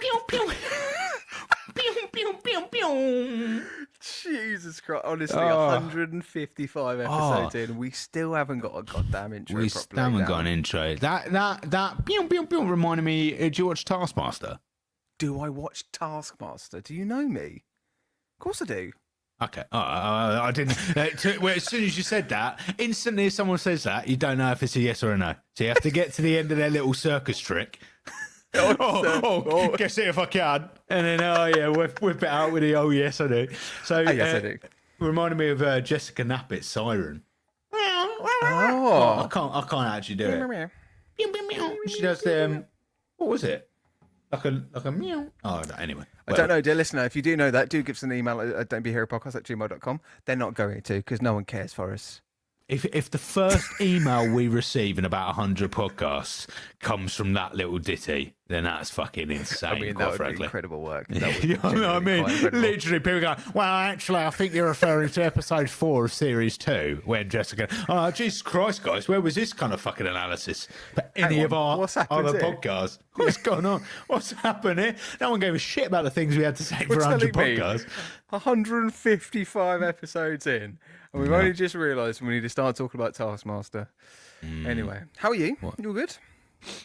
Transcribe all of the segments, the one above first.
pew, pew. Pew, pew, pew, pew. Jesus Christ! Honestly, 155 episodes in, we still haven't got a goddamn intro. We still haven't got an intro. That pew, pew, pew reminded me. Do you watch Taskmaster? Do I watch Taskmaster? Do you know me? Of course I do. Okay. I didn't. Well, as soon as you said that, instantly, if someone says that, you don't know if it's a yes or a no. So you have to get to the end of their little circus trick. Guess it if I can. And then, whip it out with the yes, I do. So, yes, I do. Reminded me of Jessica Nappett's Siren. Oh, I can't actually do it. She does what was it? Like a meow. Oh, anyway. I don't know, dear listener. If you do know that, do give us an email at don'tbeherapodcast@gmail.com. They're not going to, because no one cares for us. If the first email we receive in about 100 podcasts comes from that little ditty, then that's fucking insane. I mean, that would be incredible work. That You know what I mean? Literally, people go, well, actually, I think you're referring to episode 4 of series 2, when Jessica, oh, Jesus Christ, guys, where was this kind of fucking analysis for any of our other podcasts? What's going on? What's happening? No one gave a shit about the things we had to say for 100 podcasts. 155 episodes in, and we've only just realised we need to start talking about Taskmaster. Anyway, how are you? You all good?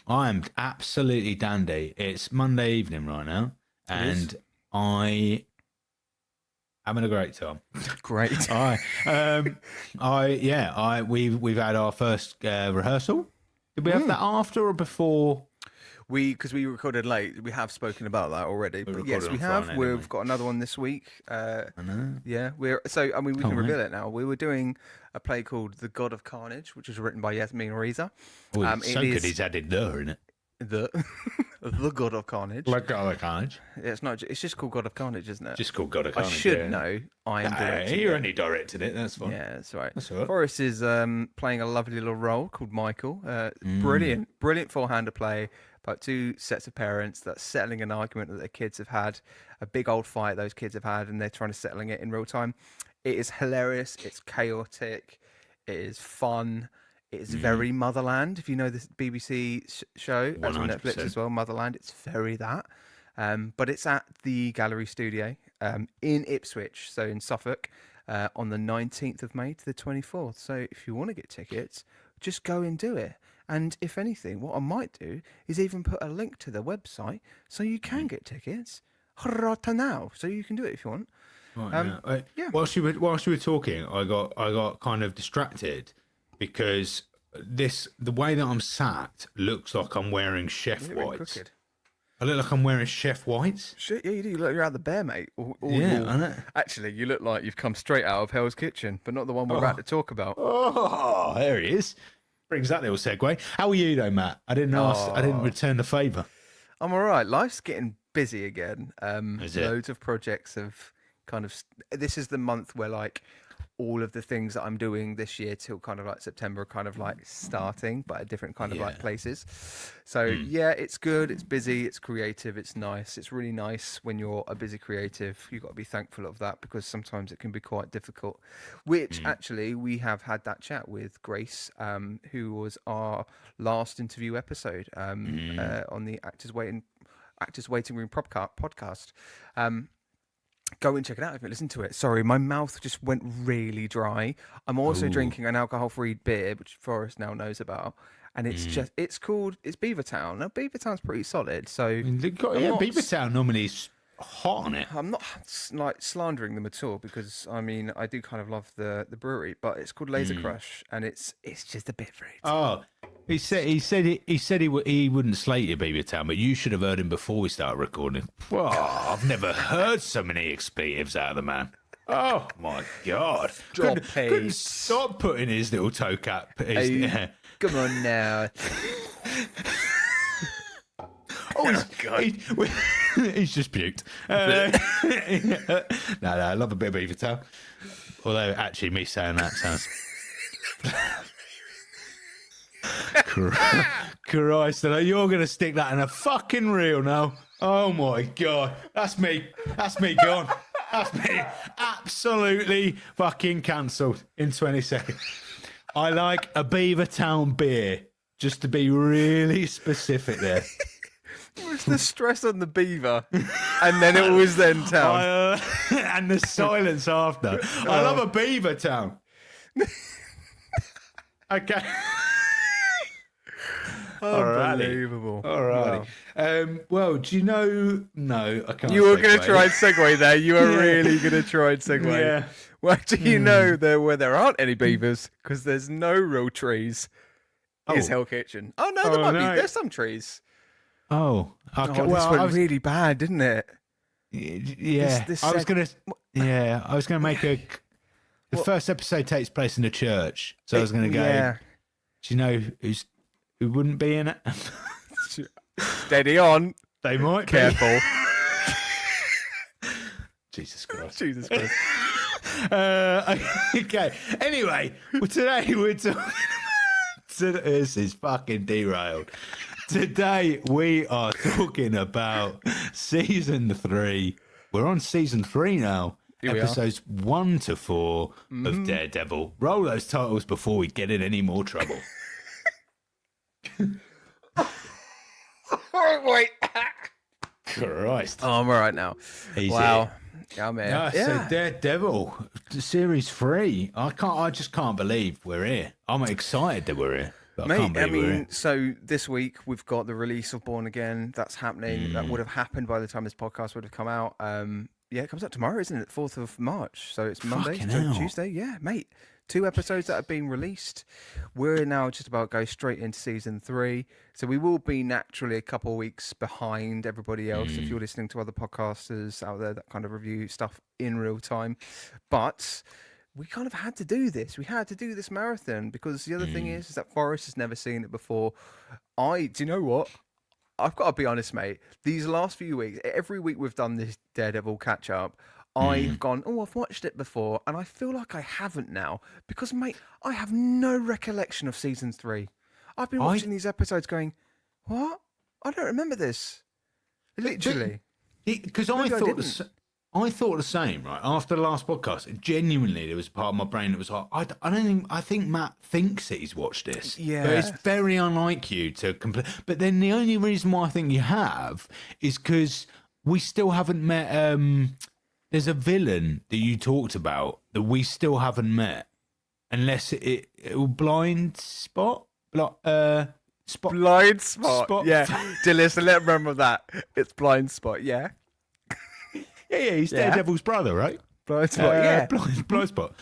I am absolutely dandy. It's Monday evening right now, and I having a great time. Great. We've had our first rehearsal. Did we have that after or before? Because we recorded late, we have spoken about that already. But yes, we have. Friday, We've got another one this week. I know. Yeah, we can reveal it now. We were doing a play called The God of Carnage, which was written by Yasmin Reza. So good he's added "the" in it. The God of Carnage. Like God of Carnage. It's not. It's just called God of Carnage, isn't it? Just called God of Carnage. I should know. I am directing. You only directed it. That's fine. Yeah, that's right. That's all right. Forrest is playing a lovely little role called Michael. Brilliant four-hander play about two sets of parents that's settling an argument that their kids have had, a big old fight those kids have had, and they're trying to settling it in real time. It is hilarious. It's chaotic. It is fun. It is very Motherland. If you know this BBC show, that's on Netflix as well, Motherland. It's very that. But it's at the Gallery Studio in Ipswich, so in Suffolk, on the 19th of May to the 24th. So if you want to get tickets, just go and do it. And if anything, what I might do is even put a link to the website so you can get tickets right now. So you can do it if you want. Right, yeah. Whilst you were talking, I got kind of distracted because the way that I'm sat looks like I'm wearing chef whites. I look like I'm wearing chef whites. Shit, yeah, you do. You look, you're out the bear, mate. I know. Actually, you look like you've come straight out of Hell's Kitchen, but not the one we're about to talk about. Oh, there he is. Brings that little segue. How are you though, Matt? I didn't ask. I didn't return the favour. I'm all right. Life's getting busy again. Is it? Loads of projects have kind of. This is the month where like all of the things that I'm doing this year till kind of like September are kind of like starting, but at different kind of like places. So yeah, it's good. It's busy. It's creative. It's nice. It's really nice when you're a busy creative. You've got to be thankful of that because sometimes it can be quite difficult. Which actually we have had that chat with Grace, who was our last interview episode on the Actors Waiting Room podcast. Go and check it out if you listen to it. Sorry, my mouth just went really dry. I'm also drinking an alcohol-free beer, which Forrest now knows about, and it's it's Beavertown. Now Beavertown's pretty solid, so Beavertown normally is hot on it. I'm not like slandering them at all because I mean I do kind of love the brewery, but it's called Laser Crush, and it's just a bit fruity. Oh, he said he wouldn't slate you, Beavertown, but you should have heard him before we started recording. Well, I've never heard so many expletives out of the man. Oh my God! Couldn't stop putting his little toe cap. Come on now. Oh God! He's just puked. No, I love a bit of Beavertown. Although, actually, me saying that sounds. Christ, you're going to stick that in a fucking reel now. Oh my God. That's me gone. That's me absolutely fucking cancelled in 20 seconds. I like a Beavertown beer, just to be really specific there. It was the stress on the beaver, and then it was then town. And the silence after. I love a beaver town. Okay. Unbelievable. Alrighty. Wow. Well, do you know? No, I can't. You were going to try and segue there. You were really going to try and segue. Yeah. Well, do you know where there aren't any beavers because there's no real trees? Is Hell Kitchen? Oh no, there might be. There's some trees. Oh, okay. This went really bad, didn't it? Yeah, I was gonna make the first episode takes place in a church, so I was gonna go. Yeah. Do you know who wouldn't be in it? Steady on. They might. Careful. Jesus Christ. Jesus Christ. Okay. Anyway, today we're talking. This is fucking derailed. Today we are talking about season 3. We're on season 3 now. Episodes 1 to 4 of Daredevil. Roll those titles before we get in any more trouble. Wait. Christ. Oh, I'm all right now. Easy. Wow. Yeah, man. So Daredevil, series 3. I just can't believe we're here. I'm excited that we're here. Mate, I mean, so this week we've got the release of Born Again. That's happening. That would have happened by the time this podcast would have come out. Yeah, it comes out tomorrow, isn't it? 4th of March. So it's Monday, so Tuesday. Yeah, mate. 2 episodes that have been released. We're now just about to go straight into season 3. So we will be naturally a couple of weeks behind everybody else if you're listening to other podcasters out there that kind of review stuff in real time. But we kind of had to do this. We had to do this marathon because the other thing is that Forrest has never seen it before. Do you know what? I've got to be honest, mate. These last few weeks, every week we've done this Daredevil catch up, I've gone, I've watched it before, and I feel like I haven't now because, mate, I have no recollection of season 3. I've been watching these episodes going, what? I don't remember this. Literally. Because I thought the same, right? After the last podcast, genuinely, there was a part of my brain that was like, I think Matt thinks that he's watched this. Yeah. But it's very unlike you to complete. But then the only reason why I think you have is because we still haven't met. There's a villain that you talked about that we still haven't met, unless it blind spot. Blind spot. Yeah. Dillis, let remember that. It's blind spot. Yeah. Yeah, he's Daredevil's brother, right? Blind spot, yeah. Blind spot.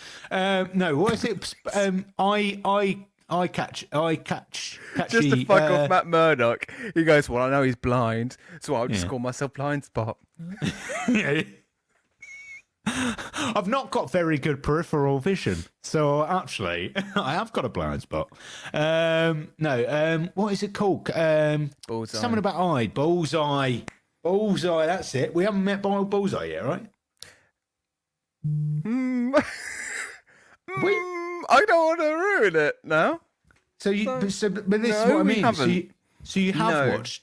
No, what is it? I catch. Just to fuck off Matt Murdock. He goes, well, I know he's blind, so I'll just call myself Blind Spot. Yeah. I've not got very good peripheral vision, so actually, I have got a blind spot. What is it called? Bullseye. Something about eye. Bullseye. Bullseye, that's it. We haven't met Bullseye yet, right? I don't want to ruin it now. But this is what I mean. So you have watched.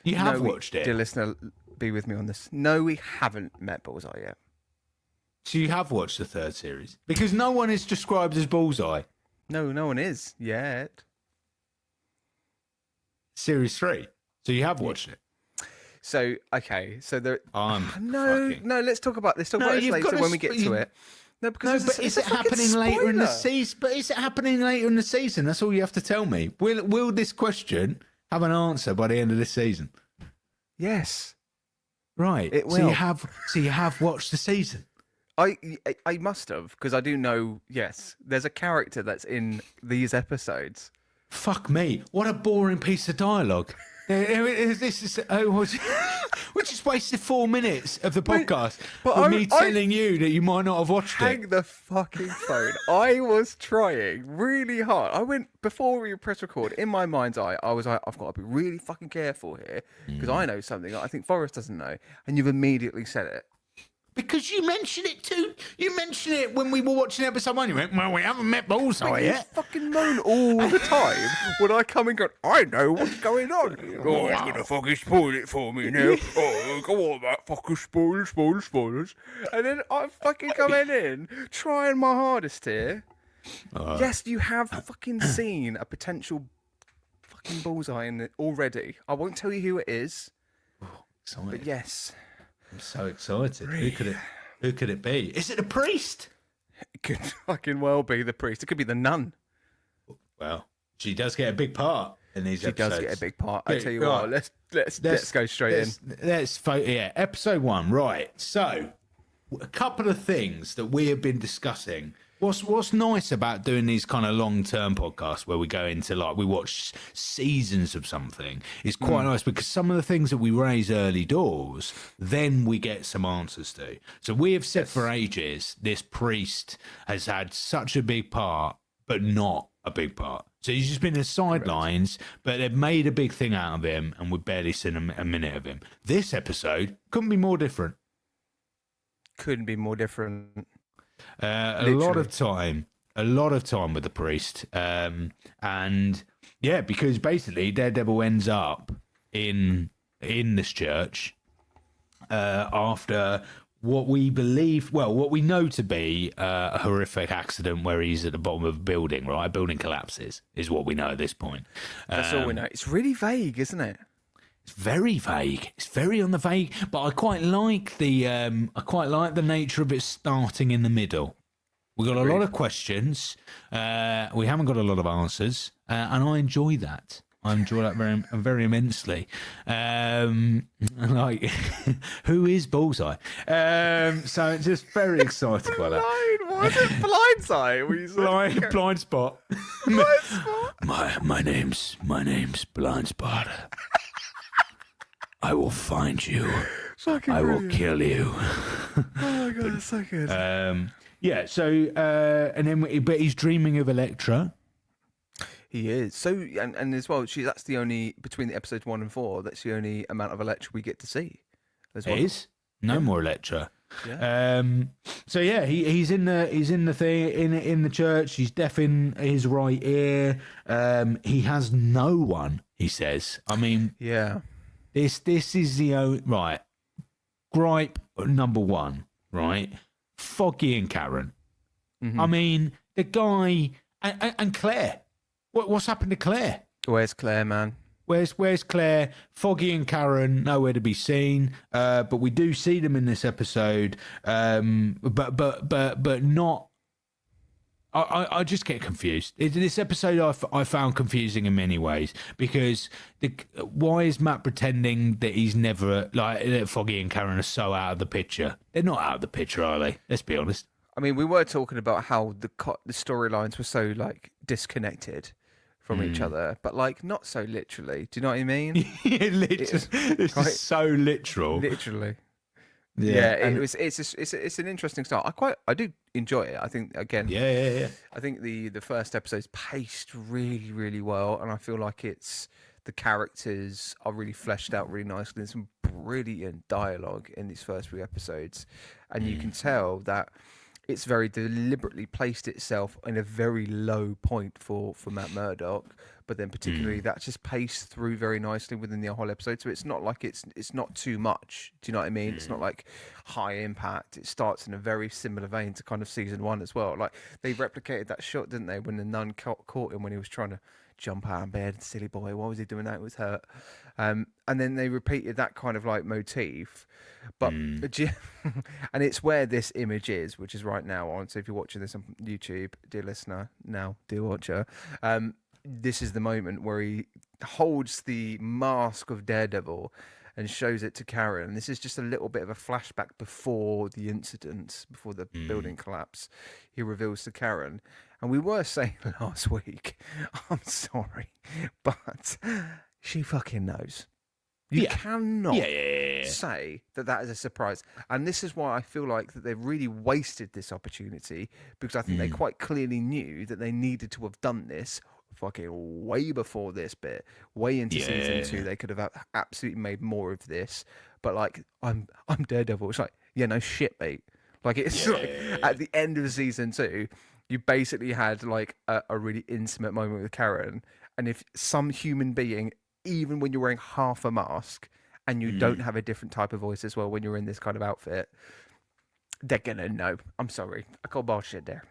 You have watched it. Dear listener, be with me on this. No, we haven't met Bullseye yet. So you have watched the 3rd series because no one is described as Bullseye. No one is yet. Series 3. So you have watched it. So okay, so there. No. Let's talk about this later when we get to it. No, because is it happening later in the season? But is it happening later in the season? That's all you have to tell me. Will this question have an answer by the end of this season? Yes. Right. It will. So you have watched the season. I must have, because I do know. Yes, there's a character that's in these episodes. Fuck me! What a boring piece of dialogue. This is we just wasted 4 minutes of the podcast with me telling you that you might not have watched it. Hang the fucking phone. I was trying really hard. I went before we press record. In my mind's eye, I was like, I've got to be really fucking careful here because I know something that I think Forrest doesn't know, and you've immediately said it. Because you mentioned it too. You mentioned it when we were watching episode 1. You went, well, we haven't met Bullseye yet. You fucking moan all the time when I come and go, I know what's going on. Oh, he's going to fucking spoil it for me now. Oh, go on, Matt. Fucking spoilers. And then I'm fucking coming in, trying my hardest here. Yes, you have fucking seen a potential fucking Bullseye in it already. I won't tell you who it is. Excited. But yes, I'm so excited. Who could it be? Is it a priest? it could fucking well be the priest. It could be the nun. Well, she does get a big part in these episodes. She does get a big part. I tell you what, let's go straight in. Episode 1, right. So, a couple of things that we have been discussing. What's nice about doing these kind of long-term podcasts where we go into, like, we watch seasons of something is quite nice, because some of the things that we raise early doors, then we get some answers to. So we have said for ages, this priest has had such a big part, but not a big part. So he's just been in the sidelines, but they've made a big thing out of him, and we've barely seen a minute of him. This episode couldn't be more different. Couldn't be more different. A lot of time with the priest, and yeah, because basically Daredevil ends up in this church after what we know to be a horrific accident where he's at the bottom of a building. Right, a building collapses is what we know at this point. That's all we know. It's really vague, isn't it? It's very vague. It's very on the vague, but I quite like the nature of it starting in the middle. We've got a lot of questions. We haven't got a lot of answers, and I enjoy that. I enjoy that very immensely. Like, who is Bullseye? So it's just very excited by that. What is it? Blindside? Blind spot. Blind spot. My name's Blind Spot. I will find you. I will kill you. Oh my god, that's so good. Yeah. So, and then, but he's dreaming of Elektra. He is. So, and as well, that's the only, between the episodes 1 and 4, that's the only amount of Elektra we get to see. As well. It is no more Elektra. Yeah. So yeah, he's in the thing in the church. He's deaf in his right ear. He has no one. He says. I mean, yeah. This is the only right. Gripe number 1, right? Foggy and Karen. Mm-hmm. I mean, the guy and Claire. What's happened to Claire? Where's Claire, man? Where's Claire? Foggy and Karen nowhere to be seen. But we do see them in this episode. But not. I just get confused. This episode I found confusing in many ways, because why is Matt pretending that he's never, like, that Foggy and Karen are so out of the picture? They're not out of the picture, are they? Let's be honest. I mean, we were talking about how the storylines were so, like, disconnected from each other, but, like, not so literally. Do you know what I mean? Yeah, this is so literal. Literally. Yeah, it's an interesting start. I do enjoy it. I think, again, yeah. I think the first episode's paced really, really well, and I feel like the characters are really fleshed out really nicely. There's some brilliant dialogue in these first 3 episodes, and you can tell that it's very deliberately placed itself in a very low point for Matt Murdock, but then particularly that's just paced through very nicely within the whole episode. So it's not like it's not too much. Do you know what I mean? It's not like high impact. It starts in a very similar vein to kind of season 1 as well. Like, they replicated that shot, didn't they, when the nun caught him when he was trying to jump out of bed. Silly boy, why was he doing that? It was hurt. And then they repeated that kind of like motif, but and it's where this image is, which is right now on. So if you're watching this on YouTube, dear listener, now dear watcher, this is the moment where he holds the mask of Daredevil and shows it to Karen. And this is just a little bit of a flashback before the incident, before the building collapse. He reveals to Karen. And we were saying last week, I'm sorry, but she fucking knows. You cannot say that is a surprise. And this is why I feel like that they've really wasted this opportunity, because I think they quite clearly knew that they needed to have done this fucking way before this bit, way into season 2. They could have absolutely made more of this. But like, I'm Daredevil. It's like, yeah, no shit, mate. Like, it's like at the end of season 2, you basically had like a really intimate moment with Karen. And if some human being, even when you're wearing half a mask and you don't have a different type of voice as well when you're in this kind of outfit, they're gonna know. I'm sorry, I call bullshit there.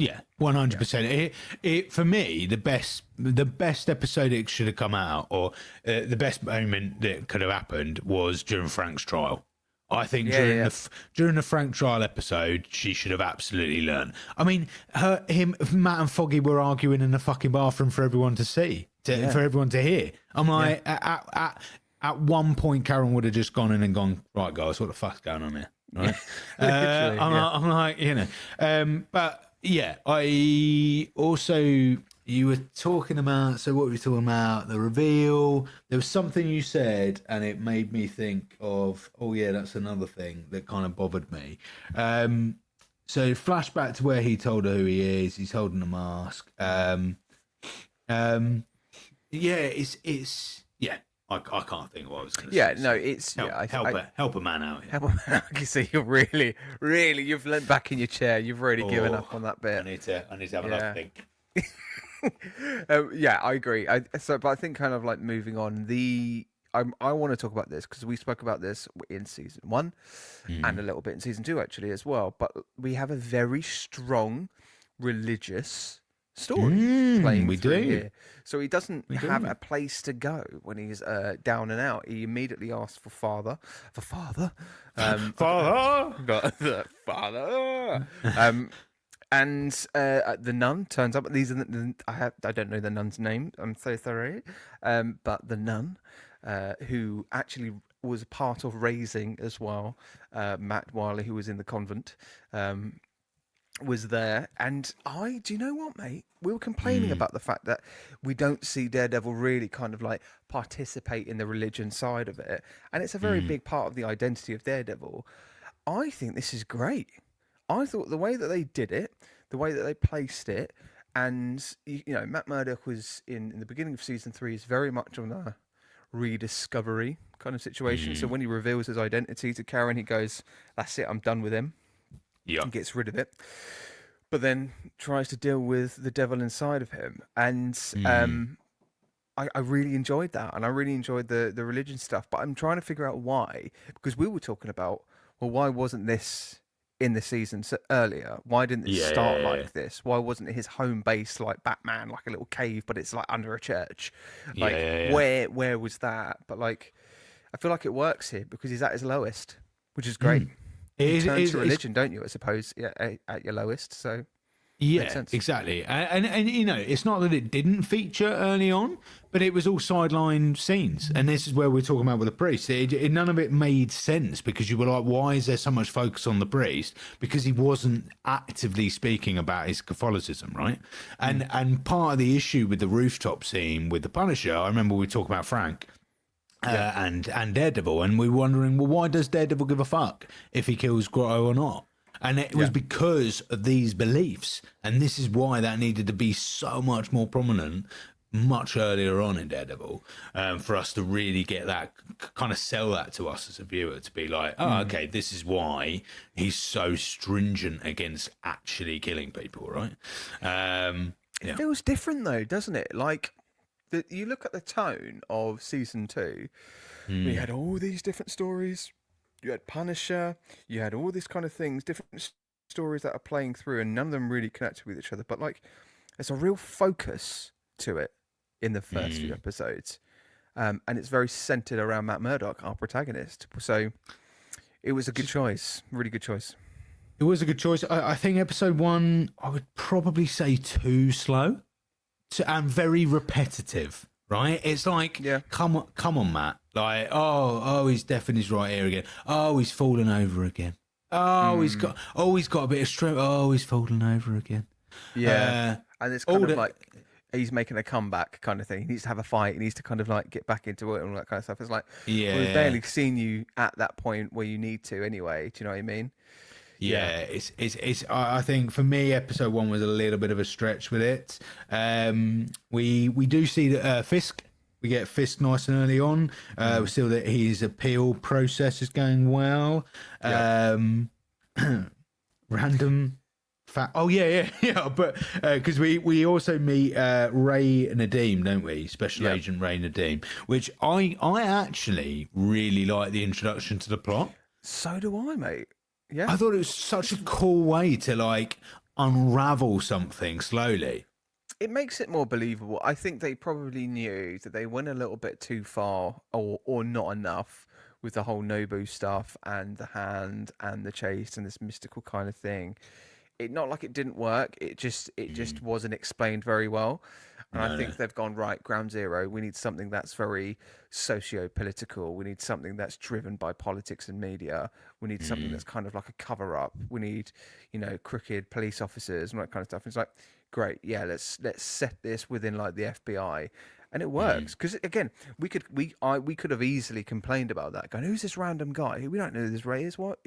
Yeah, 100%. It for me, the best episode it should have come out, or the best moment that could have happened was during Frank's trial. I think during the Frank trial episode, she should have absolutely learned. I mean, Matt and Foggy were arguing in the fucking bathroom for everyone to see, for everyone to hear. I'm like, at one point, Karen would have just gone in and gone, right, guys, what the fuck's going on here? Right? I'm like, you know, but. Yeah, I also, you were talking about, so what were we talking about? The reveal. There was something you said, and it made me think of, oh yeah, that's another thing that kind of bothered me. So flashback to where he told her who he is. He's holding a mask. I can't think of what I was going to say. Yeah, no, it's help a man out here. Help a man out. You see, you're really, you've leant back in your chair. You've really given up on that bit. I need to have another think. Yeah, I agree. But I think kind of like moving on. I want to talk about this because we spoke about this in season 1 and a little bit in season 2 actually as well. But we have a very strong religious story playing through here. So he doesn't have a place to go when he's down and out. He immediately asks for father. Father. And the nun turns up. These are I don't know the nun's name. I'm so sorry. But the nun, who actually was part of raising as well, Matt Wiley, who was in the convent, was there. And do you know what, mate? We were complaining about the fact that we don't see Daredevil really kind of like participate in the religion side of it. And it's a very big part of the identity of Daredevil. I think this is great. I thought the way that they did it, the way that they placed it, and, you know, Matt Murdock was in the beginning of season 3 is very much on a rediscovery kind of situation. So when he reveals his identity to Karen, he goes, that's it, I'm done with him. Yeah. And gets rid of it. But then tries to deal with the devil inside of him. And I really enjoyed that. And I really enjoyed the religion stuff. But I'm trying to figure out why. Because we were talking about, well, why wasn't this in the season earlier? Why didn't it start like this? Why wasn't it his home base like Batman, like a little cave, but it's like under a church? Like, where was that? But like, I feel like it works here because he's at his lowest, which is great. You turn to religion, don't you? I suppose, at your lowest. So, yeah, exactly. And you know, it's not that it didn't feature early on, but it was all sideline scenes. And this is where we're talking about with the priest. None of it made sense because you were like, why is there so much focus on the priest? Because he wasn't actively speaking about his Catholicism, right? And part of the issue with the rooftop scene with the Punisher, I remember we talked about Frank. And Daredevil, and we're wondering, well, why does Daredevil give a fuck if he kills Grotto or not? And it was because of these beliefs, and this is why that needed to be so much more prominent much earlier on in Daredevil, for us to really get that, kind of sell that to us as a viewer, to be like, oh, okay, this is why he's so stringent against actually killing people, right? It feels different though, doesn't it? Like, you look at the tone of season 2, we had all these different stories. You had Punisher, you had all these kind of things, different stories that are playing through, and none of them really connected with each other. But like, there's a real focus to it in the first few episodes, and it's very centered around Matt Murdock, our protagonist. So it was a good choice, really good choice. It was a good choice. I think episode 1, I would probably say too slow. And very repetitive, right? It's like, come on, Matt. Like, oh, he's deaf in his right ear again. Oh, he's fallen over again. Oh, he's got a bit of strength. Oh, he's fallen over again. Yeah, and it's kind of like he's making a comeback kind of thing. He needs to have a fight. He needs to kind of like get back into it and all that kind of stuff. It's like, we've barely seen you at that point where you need to anyway. Do you know what I mean? Yeah, it's. I think for me, episode 1 was a little bit of a stretch with it. We do see that Fisk. We get Fisk nice and early on. We see that his appeal process is going well. Random fact. Oh yeah. But because we also meet Ray Nadeem, don't we? Special Agent Ray Nadeem, which I actually really like the introduction to the plot. So do I, mate. Yeah, I thought it was such a cool way to like unravel something slowly. It makes it more believable. I think they probably knew that they went a little bit too far or not enough with the whole Nobu stuff and the hand and the chase and this mystical kind of thing. It not like it didn't work. It just wasn't explained very well. And I think they've gone, right, ground zero. We need something that's very socio-political. We need something that's driven by politics and media. We need something that's kind of like a cover-up. We need, crooked police officers and that kind of stuff. And it's like, great, yeah, let's set this within like the FBI. And it works because again, we could have easily complained about that. Going, who's this random guy? We don't know who this Ray is. What?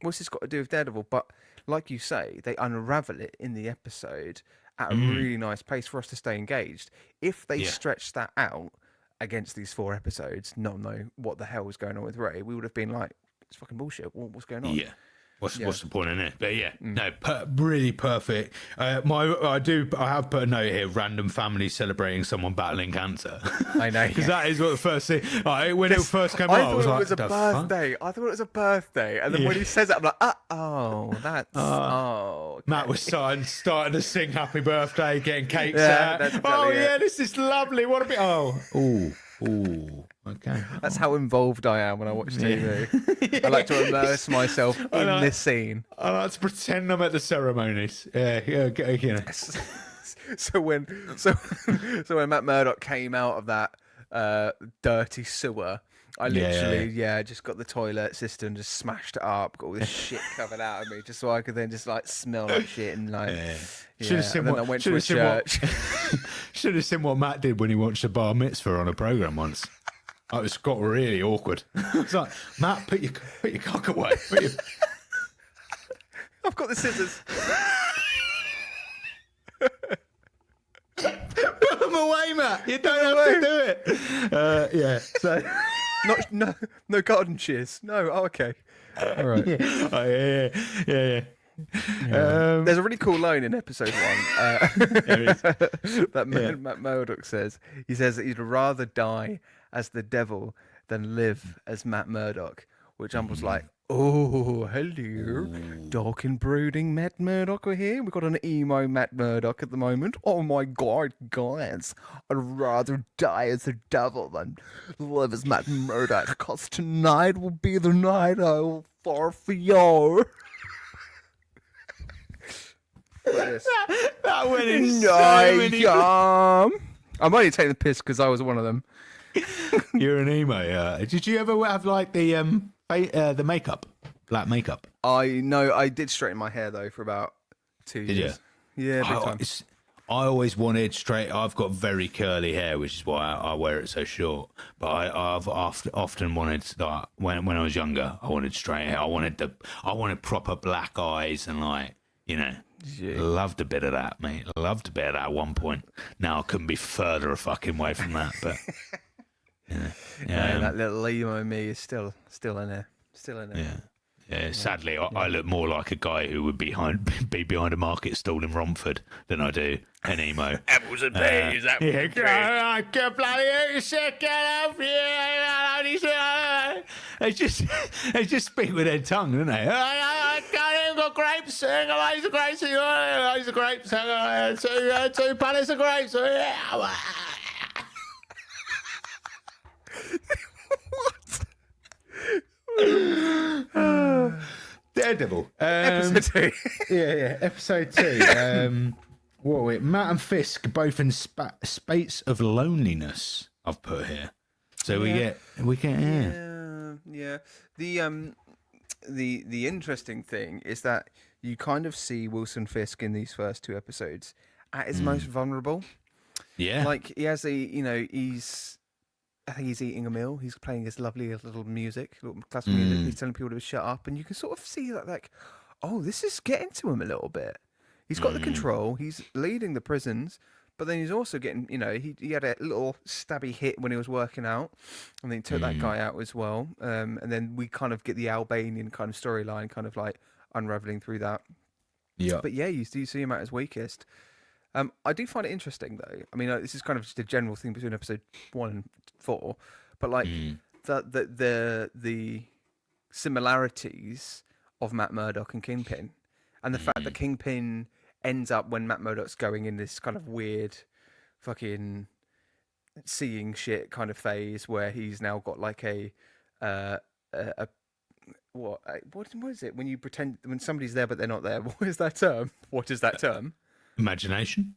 What's this got to do with Daredevil? But like you say, they unravel it in the episode at a really nice pace for us to stay engaged. If they stretched that out against these 4 episodes, not know what the hell was going on with Ray, we would have been like, it's fucking bullshit. What's going on? Yeah. What's the point in it? But really perfect. I have put a note here: random family celebrating someone battling cancer. I know, because that is what the first thing. When it first came out, I was like, it was a birthday. I thought it was a birthday, and then when he says it, I'm like, that's okay. Matt was starting to sing "Happy Birthday," getting cakes out. That's exactly it. This is lovely. What a bit. Ooh. Okay. That's how involved I am when I watch TV. I like to immerse myself in this scene. I like to pretend I'm at the ceremonies. So when Matt Murdock came out of that dirty sewer, I literally just got the toilet system, just smashed it up, got all this shit covered out of me, just so I could then just like smell like shit and like. Should have seen I went to a church. Should have seen what Matt did when he watched a bar mitzvah on a program once. It was got really awkward. It's like, Matt, put your cock away. I've got the scissors. Put them away, Matt. You don't have to do it. So no garden shears. No. Oh, okay. All right. Yeah. There's a really cool line in episode 1 that Matt Murdock says. He says that he'd rather die as the devil than live as Matt Murdock, which I was like, oh, hello, dark and brooding Matt Murdock are here. We've got an emo Matt Murdock at the moment. Oh my god, guys, I'd rather die as the devil than live as Matt Murdock, because tonight will be the night I will fall for you. That went in so many... I'm only taking the piss because I was one of them. You're an emo. Did you ever have like the makeup, black makeup? I did straighten my hair though for about 2 years. Did you? Yeah, big time. I always wanted straight. I've got very curly hair, which is why I wear it so short. But I've often wanted that when I was younger. I wanted straight hair. I wanted proper black eyes and like loved a bit of that, mate. Loved a bit of that at one point. Now I couldn't be further a fucking way from that, but. That little emo me is still in there. Still in there. Yeah. Sadly, I look more like a guy who would be behind a market stall in Romford than I do an emo. Apples and peas. I can't bloody sick of you. They just speak with their tongue, don't they? I can't got grapes. Loads of grapes. Loads of grapes. 2 pallets of grapes. Daredevil. Episode 2. Episode 2. What are we? Matt and Fisk both in space of loneliness. I've put here, so we get. Yeah. The interesting thing is that you kind of see Wilson Fisk in these first 2 episodes at his most vulnerable. Yeah, like he has I think he's eating a meal. He's playing his lovely little music, little classical music. He's telling people to shut up, and you can sort of see that, like, oh, this is getting to him a little bit. He's got the control. He's leading the prisons, but then he's also getting, he had a little stabby hit when he was working out, and then he took that guy out as well. And then we kind of get the Albanian kind of storyline, kind of like unraveling through that. Yeah. But yeah, you do see him at his weakest. I do find it interesting, though. I mean, this is kind of just a general thing between episode 1 and 4, but like the similarities of Matt Murdock and Kingpin and the fact that Kingpin ends up when Matt Murdock's going in this kind of weird, fucking seeing shit kind of phase where he's now got like a what is it when you pretend when somebody's there but they're not there? What is that term? What is that term? Imagination.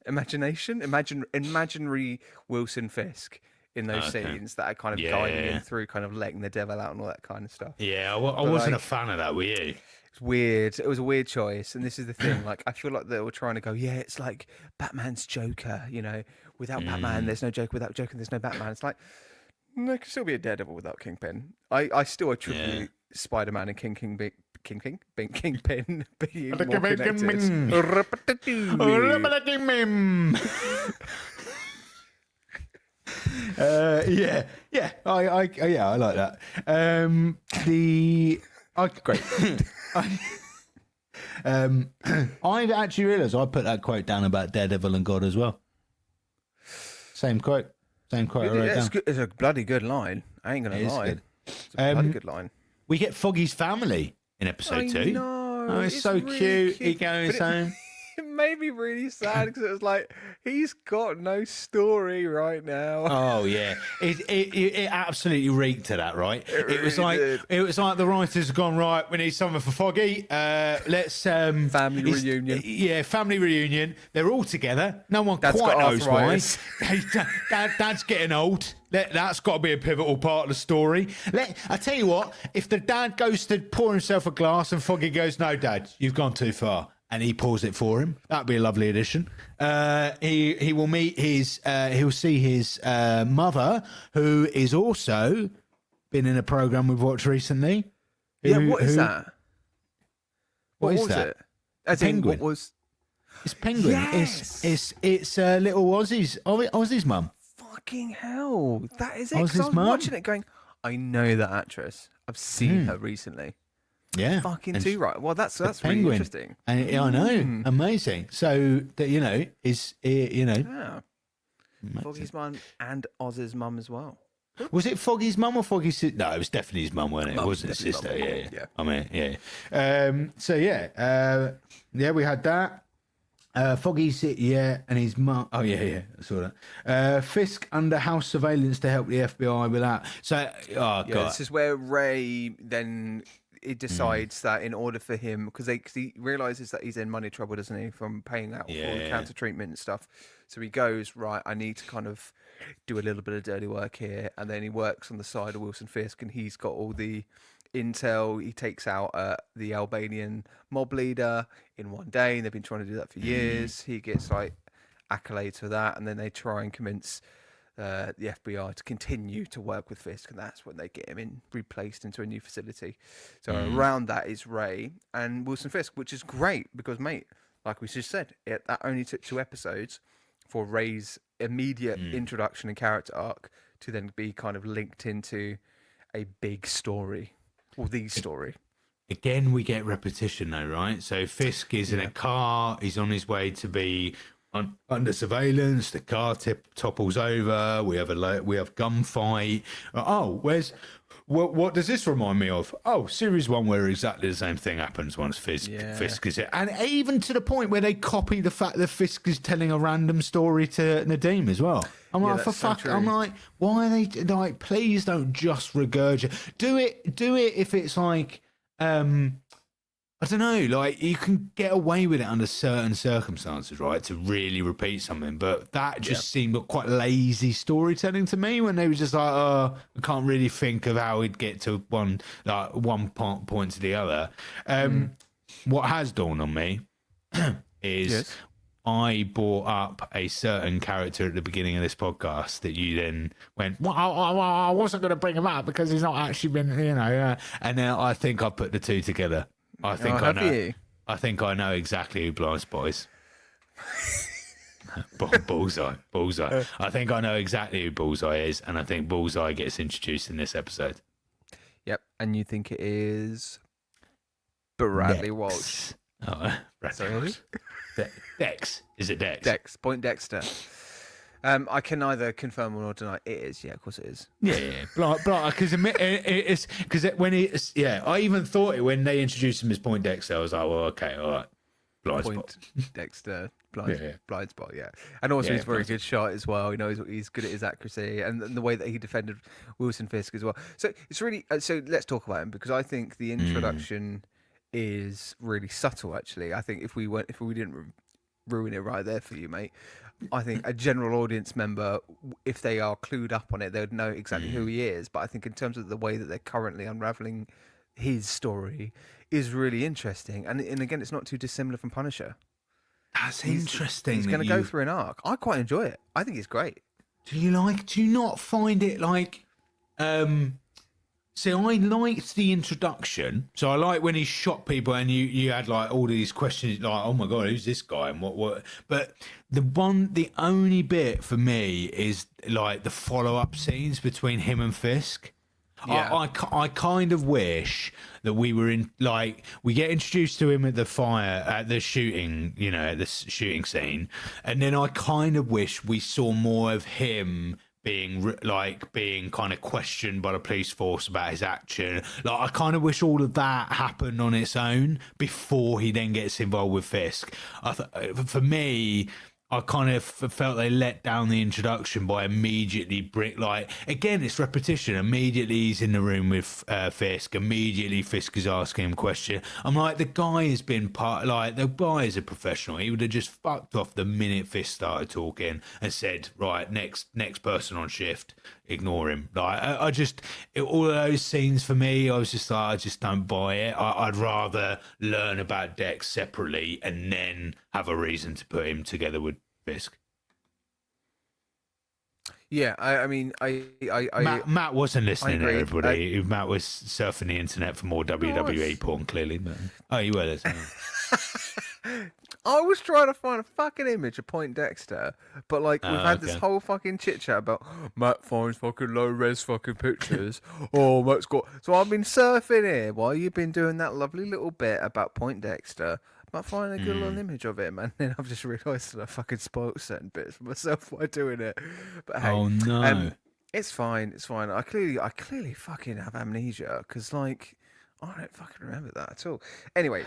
Imaginary Wilson Fisk in those scenes that are kind of guiding him through kind of letting the devil out and all that kind of stuff. Yeah, I wasn't a fan of that, were you? It's weird. It was a weird choice, and this is the thing. Like, I feel like they were trying to go, yeah, it's like Batman's Joker. You know, without Batman, there's no Joker. Without Joker, there's no Batman. It's like there could still be a Daredevil without Kingpin. I still attribute Spider-Man and Kingpin being more I like that. Great. I actually realised I put that quote down about Daredevil and God as well. Same quote. It's a bloody good line. I ain't gonna lie. Good. It's a bloody good line. We get Foggy's family in episode 2. No, it's so really cute. He goes home. It made me really sad because it was like he's got no story right now. Oh yeah, it absolutely reeked to that, right? It was like the writers have gone, right, we need something for Foggy. Let's family reunion. Yeah, family reunion. They're all together. No one quite knows why. Dad's getting old. That's got to be a pivotal part of the story. I tell you what, if the dad goes to pour himself a glass and Foggy goes, "No, Dad, you've gone too far," and he pours it for him, that'd be a lovely addition. He will meet he'll see his mother, who is also been in a program we've watched recently. What is that? What is was that? It? As Penguin. In, what was? It's Penguin. Yes. It's little Ozzy's mum. Fucking hell, that is it. Ozzy's I was mum. watching it, going, I know that actress. I've seen her recently. Yeah, fucking too right. Well, that's really Penguin. Interesting. And I know, amazing. So that Yeah. Foggy's mum and Oz's mum as well. Was it Foggy's mum or Foggy's sister? No, it was definitely his mum, wasn't it? It wasn't his sister. Mum. Yeah. I mean, we had that. Foggy's and his mum. Oh yeah, I saw that. Fisk under house surveillance to help the FBI with that. So, God, this is where Ray then decides that in order for him, because he realizes that he's in money trouble, doesn't he, from paying out for all the cancer treatment and stuff. So he goes, right, I need to kind of do a little bit of dirty work here, and then he works on the side of Wilson Fisk, and he's got all the intel. He takes out the Albanian mob leader in one day, and they've been trying to do that for years. He gets like accolades for that, and then they try and convince the FBI to continue to work with Fisk, and that's when they get him replaced into a new facility. So around that is Ray and Wilson Fisk, which is great because, mate, like we just said, that only took 2 episodes for Ray's immediate introduction and character arc to then be kind of linked into a big story. Or the story. Again, we get repetition though, right? So Fisk is in a car. He's on his way to be under surveillance. The car topples over. We have gunfight. What does this remind me of? Oh, series 1, where exactly the same thing happens once Fisk is it, and even to the point where they copy the fact that Fisk is telling a random story to Nadeem as well. I'm like, for fuck! So I'm like, why are they like? Please don't just regurgitate. Do it if it's like, I don't know, like you can get away with it under certain circumstances, right? To really repeat something, but that just seemed quite lazy storytelling to me when they were just like, I can't really think of how we'd get to one point to the other. What has dawned on me is I brought up a certain character at the beginning of this podcast that you then went, well, I wasn't going to bring him up because he's not actually been, and then I think I put the two together. I think I know. I think I know exactly who Blind Spot is. Bullseye. I think I know exactly who Bullseye is, and I think Bullseye gets introduced in this episode. Yep, and you think it is Bradley Walsh? Oh, Bradley Walsh. Dex. Is it Dex? Dex. Point Dexter. I can neither confirm or deny it is. Yeah, of course it is. Yeah. Because when it's I even thought it when they introduced him as Point Dexter. I was like, well, okay, all right. Point Dexter blind spot, yeah. And also he's a very good shot as well. You know, he's good at his accuracy and the way that he defended Wilson Fisk as well. So it's really so let's talk about him, because I think the introduction is really subtle. Actually, I think if we didn't ruin it right there for you, mate, I think a general audience member, if they are clued up on it, they would know exactly who he is. But I think in terms of the way that they're currently unraveling his story is really interesting, and again, it's not too dissimilar from Punisher. That's interesting. He's going to go through an arc. I quite enjoy it. I think it's great. Do you not find it like? See, I liked the introduction. So I like when he shot people, and you had like all these questions, like, oh my god, who's this guy and what? But the only bit for me is like the follow-up scenes between him and Fisk. Yeah. I kind of wish that we were in, like, we get introduced to him at the shooting, you know, at the shooting scene, and then I kind of wish we saw more of him being kind of questioned by the police force about his action. Like, I kind of wish all of that happened on its own before he then gets involved with Fisk. For me, I kind of felt they let down the introduction by immediately again, it's repetition. Immediately he's in the room with Fisk. Immediately Fisk is asking him a question. I'm like, the guy has been the guy is a professional. He would have just fucked off the minute Fisk started talking and said, right, next person on shift, ignore him. Like, all of those scenes for me, I was just like, I just don't buy it. I'd rather learn about Dex separately and then have a reason to put him together with Fisk. Yeah, I mean, Matt wasn't listening, everybody. Matt was surfing the internet for more WWE porn, clearly. But... Oh, you were listening. I was trying to find a fucking image of Point Dexter, but like we've had this whole fucking chit chat about Matt finds fucking low res fucking pictures. Oh, Matt's got. So I've been surfing here while you've been doing that lovely little bit about Point Dexter. But finding a good little image of him, and then I've just realised that I fucking spoiled certain bits for myself by doing it. But hey, oh no, it's fine. It's fine. I clearly fucking have amnesia, because like I don't fucking remember that at all. Anyway.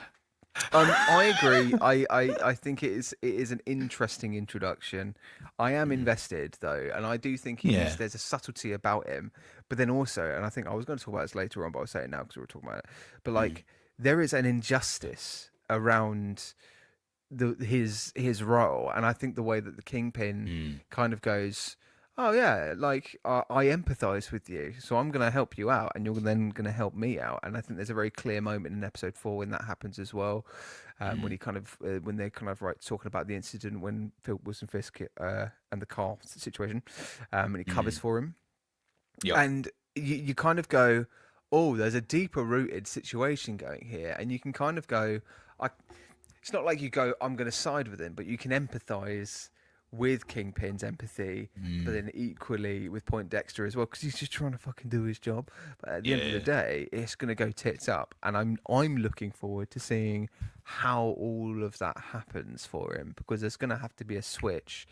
I agree. I think it is an interesting introduction. I am invested though, and I do think there's a subtlety about him. But then also, and I think I was going to talk about this later on, but I'll say it now because we were talking about it. But like, there is an injustice around his role, and I think the way that the Kingpin kind of goes, oh yeah, like I empathise with you, so I'm going to help you out, and you're then going to help me out. And I think there's a very clear moment in episode 4 when that happens as well, when he kind of when they're kind of talking about the incident when Phil Wilson Fisk and the car situation, and he covers for him, and you kind of go, oh, there's a deeper rooted situation going here, and you can kind of go, it's not like you go, I'm going to side with him, but you can empathise with Kingpin's empathy, but then equally with Point Dexter as well, because he's just trying to fucking do his job. But at the end of the day, it's going to go tits up, and I'm looking forward to seeing how all of that happens for him, because there's going to have to be a switch.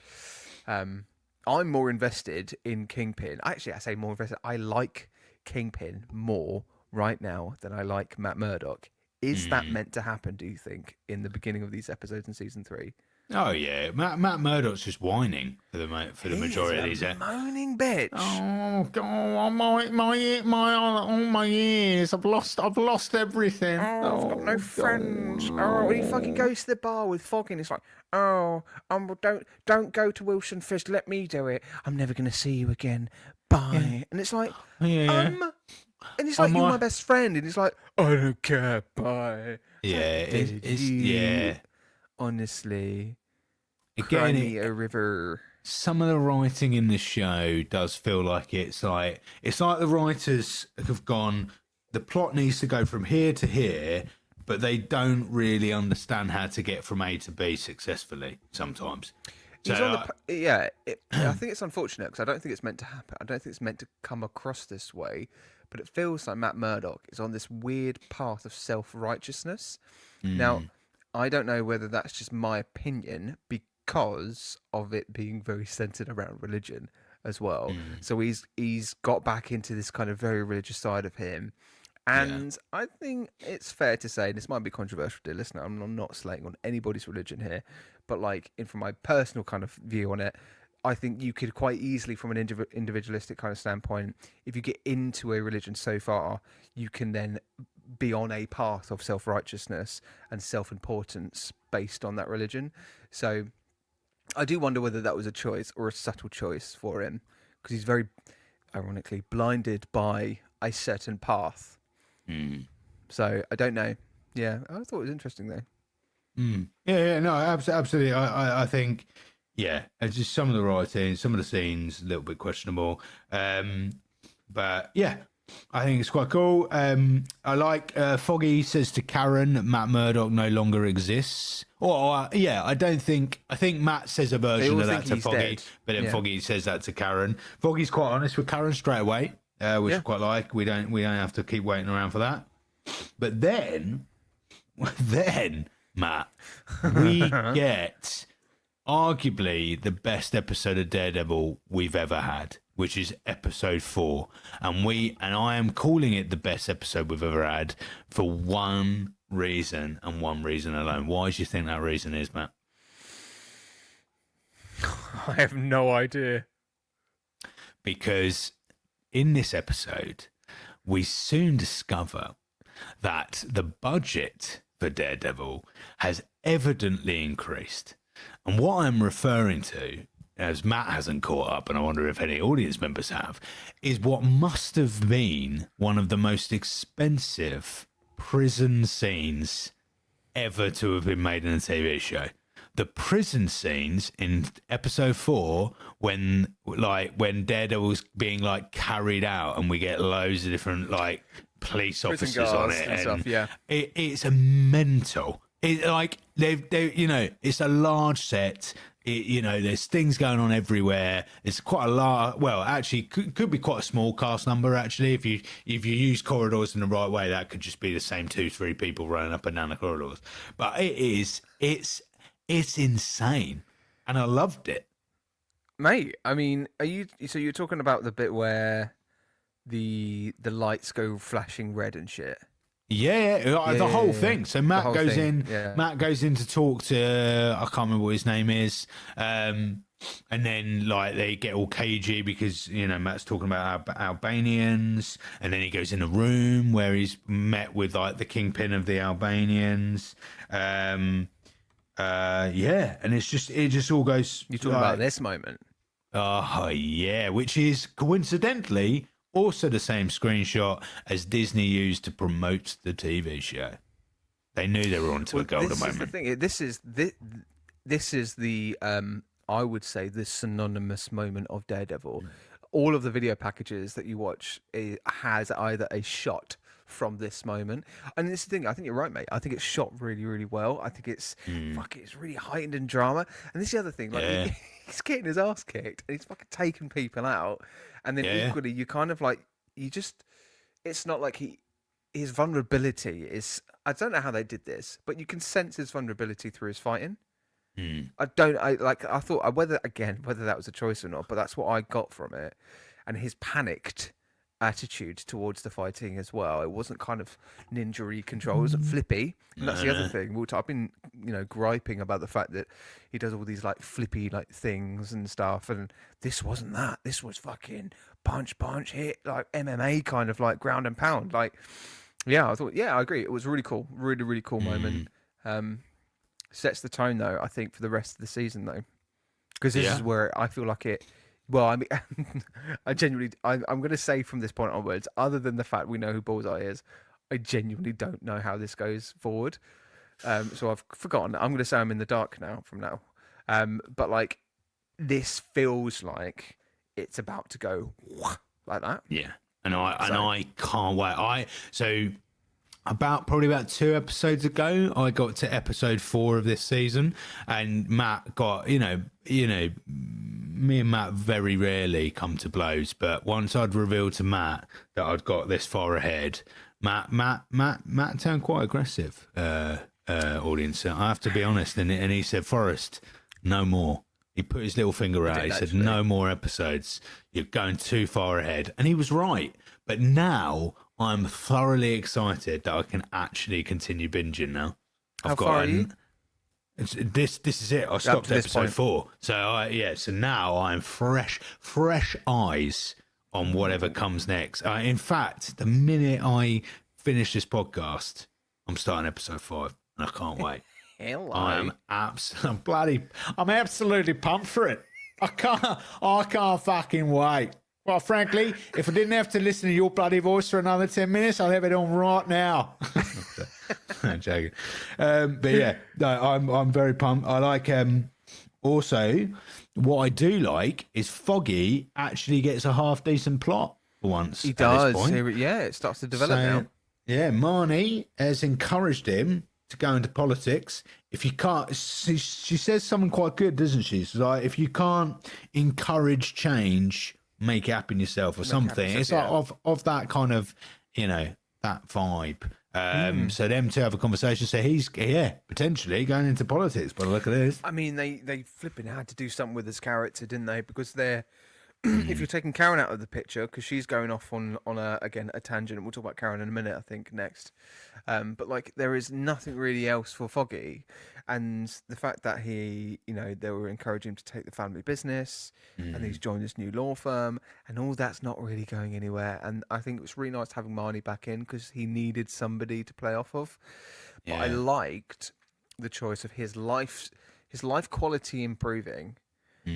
I'm more invested in Kingpin. Actually, I say more invested. I like Kingpin more right now than I like Matt Murdock. Is that meant to happen, do you think, in the beginning of these episodes in season 3? Oh yeah, Matt Murdock's just whining for the majority of these. Moaning bitch. Oh god, my ears! I've lost everything. Oh, I've got no friends. Oh, when he fucking goes to the bar with Foggin, it's like, oh, don't go to Wilson Fisk. Let me do it. I'm never gonna see you again. Bye. Yeah. And it's like, and he's like, you're my best friend, and he's like, I don't care. Bye. Yeah, honestly, again, a river. Some of the writing in the show does feel like it's like the writers have gone, the plot needs to go from here to here, but they don't really understand how to get from A to B successfully sometimes. I think it's unfortunate, because I don't think it's meant to happen. I don't think it's meant to come across this way, but it feels like Matt Murdock is on this weird path of self-righteousness. Now, I don't know whether that's just my opinion because of it being very centered around religion as well. So he's got back into this kind of very religious side of him, And I think it's fair to say, and this might be controversial, dear listener, I'm not slating on anybody's religion here, but like, from my personal kind of view on it, I think you could quite easily, from an individualistic kind of standpoint, if you get into a religion so far, you can then be on a path of self-righteousness and self-importance based on that religion. So I do wonder whether that was a choice or a subtle choice for him, because he's very, ironically, blinded by a certain path. So I don't know. Yeah, I thought it was interesting though. Yeah, no, absolutely. I think, it's just some of the writing, some of the scenes, a little bit questionable. But yeah, I think it's quite cool. I like Foggy says to Karen that Matt Murdock no longer exists. I think Matt says a version of that to Foggy, dead. But then Foggy says that to Karen. Foggy's quite honest with Karen straight away, which I quite like. We don't have to keep waiting around for that. But then Matt, we get arguably the best episode of Daredevil we've ever had, which is episode 4. And I am calling it the best episode we've ever had for one reason and one reason alone. Why do you think that reason is, Matt? I have no idea. Because in this episode, we soon discover that the budget for Daredevil has evidently increased. And what I'm referring to, as Matt hasn't caught up, and I wonder if any audience members have, is what must have been one of the most expensive prison scenes ever to have been made in a TV show. The prison scenes in episode 4, when Daredevil's being like carried out, and we get loads of different like police officers on it, and stuff, it's a mental. It like they it's a large set. There's things going on everywhere. It's quite a large. Well, actually, could be quite a small cast number. Actually, if you use corridors in the right way, that could just be the same 2-3 people running up and down the corridors. But it's insane, and I loved it, mate. I mean, you're talking about the bit where the lights go flashing red and shit? The whole thing. So Matt goes in. Yeah. Matt goes in to talk to I can't remember what his name is, and then like they get all cagey because Matt's talking about Albanians, and then he goes in a room where he's met with like the kingpin of the Albanians. And it just all goes. You're talking about this moment. Oh yeah, which is coincidentally also the same screenshot as Disney used to promote the TV show. They knew they were onto a golden moment. This is the I would say the synonymous moment of Daredevil. All of the video packages that you watch has either a shot from this moment, and this is the thing. I think you're right, mate. I think it's shot really, really well. I think it's it's really heightened in drama. And this is the other thing, like he's getting his ass kicked, and he's fucking taking people out. And then equally, you kind of like it's not like his vulnerability is. I don't know how they did this, but you can sense his vulnerability through his fighting. I thought whether that was a choice or not, but that's what I got from it. And his panicked attitude towards the fighting as well. It wasn't kind of ninja-y control. It wasn't flippy. And that's the other thing. I've been, griping about the fact that he does all these like flippy like things and stuff. And this wasn't that. This was fucking punch, hit, like MMA kind of like ground and pound. Like, I thought, I agree. It was really cool. Really, really cool moment. Sets the tone though, I think, for the rest of the season though. Because this is where I feel like it. Well, I mean, I'm going to say from this point onwards, other than the fact we know who Bullseye is, I genuinely don't know how this goes forward. So I've forgotten. I'm going to say I'm in the dark now from now. But like, this feels like it's about to go like that. Yeah, and I can't wait. Probably about 2 episodes ago, I got to episode 4 of this season, and Matt got, me and Matt very rarely come to blows, but once I'd revealed to Matt that I'd got this far ahead, Matt turned quite aggressive, audience. I have to be honest, and he said, "Forrest, no more." He put his little finger out. He said, "No more episodes. You're going too far ahead," and he was right. But now I'm thoroughly excited that I can actually continue binging now. How far are you? This is it. I stopped at episode 4. So now I'm fresh eyes on whatever comes next. In fact, the minute I finish this podcast, I'm starting episode 5, and I can't wait. Hello. I'm absolutely pumped for it. I can't fucking wait. Well, frankly, if I didn't have to listen to your bloody voice for another 10 minutes, I'd have it on right now. I'm joking. But yeah, no, I'm very pumped. I like also what I do like is Foggy actually gets a half decent plot for once. He does. Yeah, it starts to develop now. Yeah, Marnie has encouraged him to go into politics. If you can't, she says something quite good, doesn't she? She's like, if you can't encourage change, make it happen yourself or something. It's like of that kind of, that vibe. So them two have a conversation. So he's potentially going into politics. But look at this. I mean, they flipping had to do something with his character, didn't they? Because they're if you're taking Karen out of the picture, because she's going off on a tangent. We'll talk about Karen in a minute, I think, next. But like, there is nothing really else for Foggy, and the fact that they were encouraging him to take the family business, and he's joined this new law firm, and all that's not really going anywhere. And I think it was really nice having Marnie back in because he needed somebody to play off of. But I liked the choice of his life quality improving,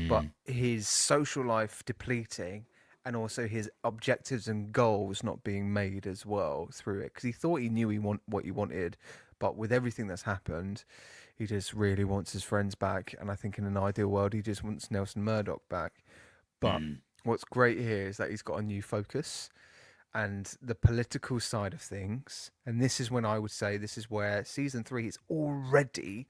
but his social life depleting, and also his objectives and goals not being made as well through it, because he thought he knew what he wanted, but with everything that's happened, he just really wants his friends back. And I think in an ideal world, he just wants Nelson Murdoch back. But what's great here is that he's got a new focus and the political side of things. And this is when I would say this is where season 3 is already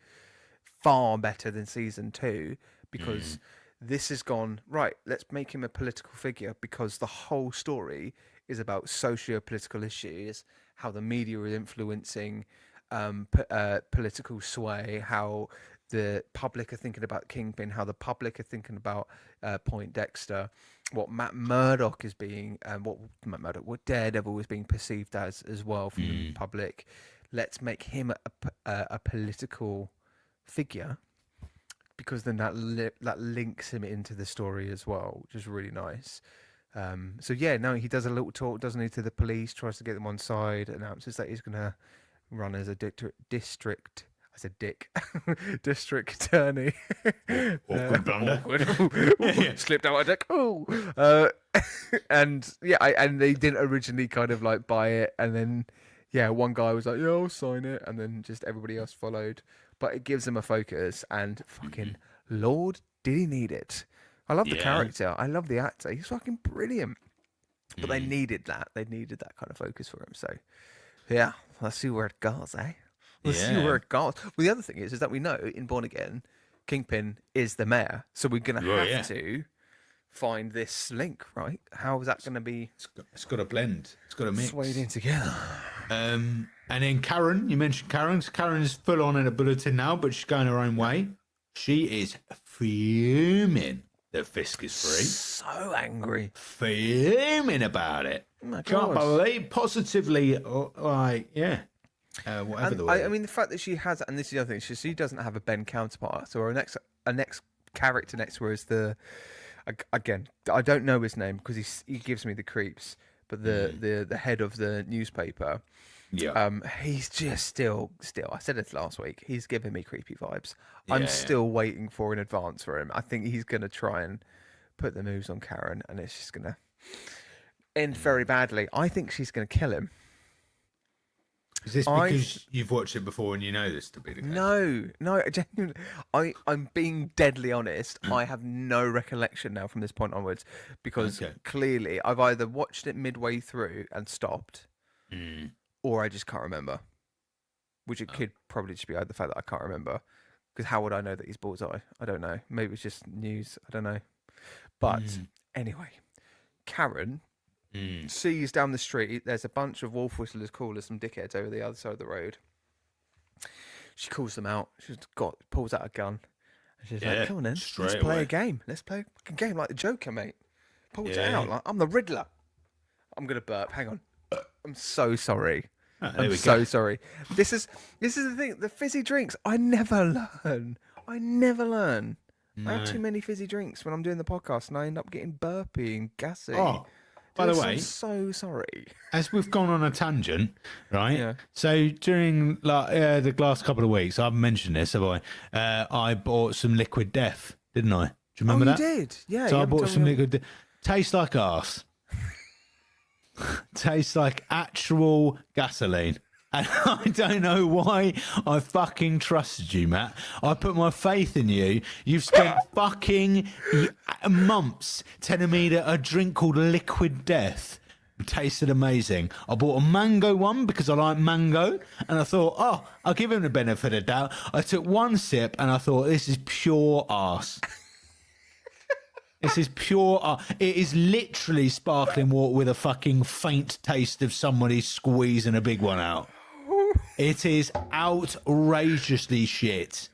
far better than season 2, because this has gone, right, let's make him a political figure, because the whole story is about socio-political issues, how the media is influencing political sway, how the public are thinking about Kingpin, how the public are thinking about Point Dexter, what Matt Murdock is being, what Daredevil is being perceived as well from the public. Let's make him a political figure, because then that links him into the story as well, which is really nice. So yeah, no, he does a little talk, doesn't he, to the police, tries to get them on side, announces that he's going to run as a district attorney. Awkward blunder. Slipped out a dick. And they didn't originally kind of like buy it, and then one guy was like, yeah, I'll sign it, and then just everybody else followed. But it gives him a focus, and fucking Lord, did he need it? I love the character. I love the actor. He's fucking brilliant. But they needed that. They needed that kind of focus for him. So, yeah, let's see where it goes, eh? Let's see where it goes. Well, the other thing is that we know in Born Again, Kingpin is the mayor. So we're going to have to find this link, right? How is that going to be? It's got to blend. It's got to mix. Swayed in together. And then Karen, you mentioned Karen. Karen is full on in a bulletin now, but she's going her own way. She is fuming that Fisk is free. So angry. Fuming about it. Oh my Can't believe, positively, whatever the word. I mean, the fact that she has, and this is the other thing, she doesn't have a Ben counterpart. So her next character next to her is again, I don't know his name because he gives me the creeps, but the head of the newspaper. Yeah. He's just still. I said it last week. He's giving me creepy vibes. I'm still waiting for an advance for him. I think he's gonna try and put the moves on Karen, and it's just gonna end very badly. I think she's gonna kill him. Is this because you've watched it before and you know this to be the case? No, genuinely, I'm being deadly honest. I have no recollection now from this point onwards, because clearly I've either watched it midway through and stopped, or I just can't remember. Which it could probably just be the fact that I can't remember. Because how would I know that he's Bullseye? I don't know. Maybe it's just news. I don't know. But anyway, Karen sees down the street there's a bunch of wolf whistlers, callers, some dickheads over the other side of the road. She calls them out. Pulls out a gun. And she's like, come on then, let's play a game. Let's play a game like the Joker, mate. Pulls it out like, I'm the Riddler. I'm going to burp. Hang on. I'm so sorry. I'm so sorry. This is the thing. The fizzy drinks, I never learn. No. I have too many fizzy drinks when I'm doing the podcast, and I end up getting burpy and gassy. Oh, by the way, I'm so sorry. As we've gone on a tangent, right? Yeah. So during the last couple of weeks, I haven't mentioned this, have I? I bought some Liquid Death, didn't I? Do you remember that? You did, yeah. So I bought some Liquid Death. Tastes like arse. Tastes like actual gasoline. And I don't know why I fucking trusted you, Matt. I put my faith in you. You've spent fucking months telling me that a drink called Liquid Death tasted amazing. I bought a mango one because I like mango, and I thought, oh, I'll give him the benefit of the doubt. I took one sip, and I thought, this is pure arse. This is pure arse. It is literally sparkling water with a fucking faint taste of somebody squeezing a big one out. It is outrageously shit.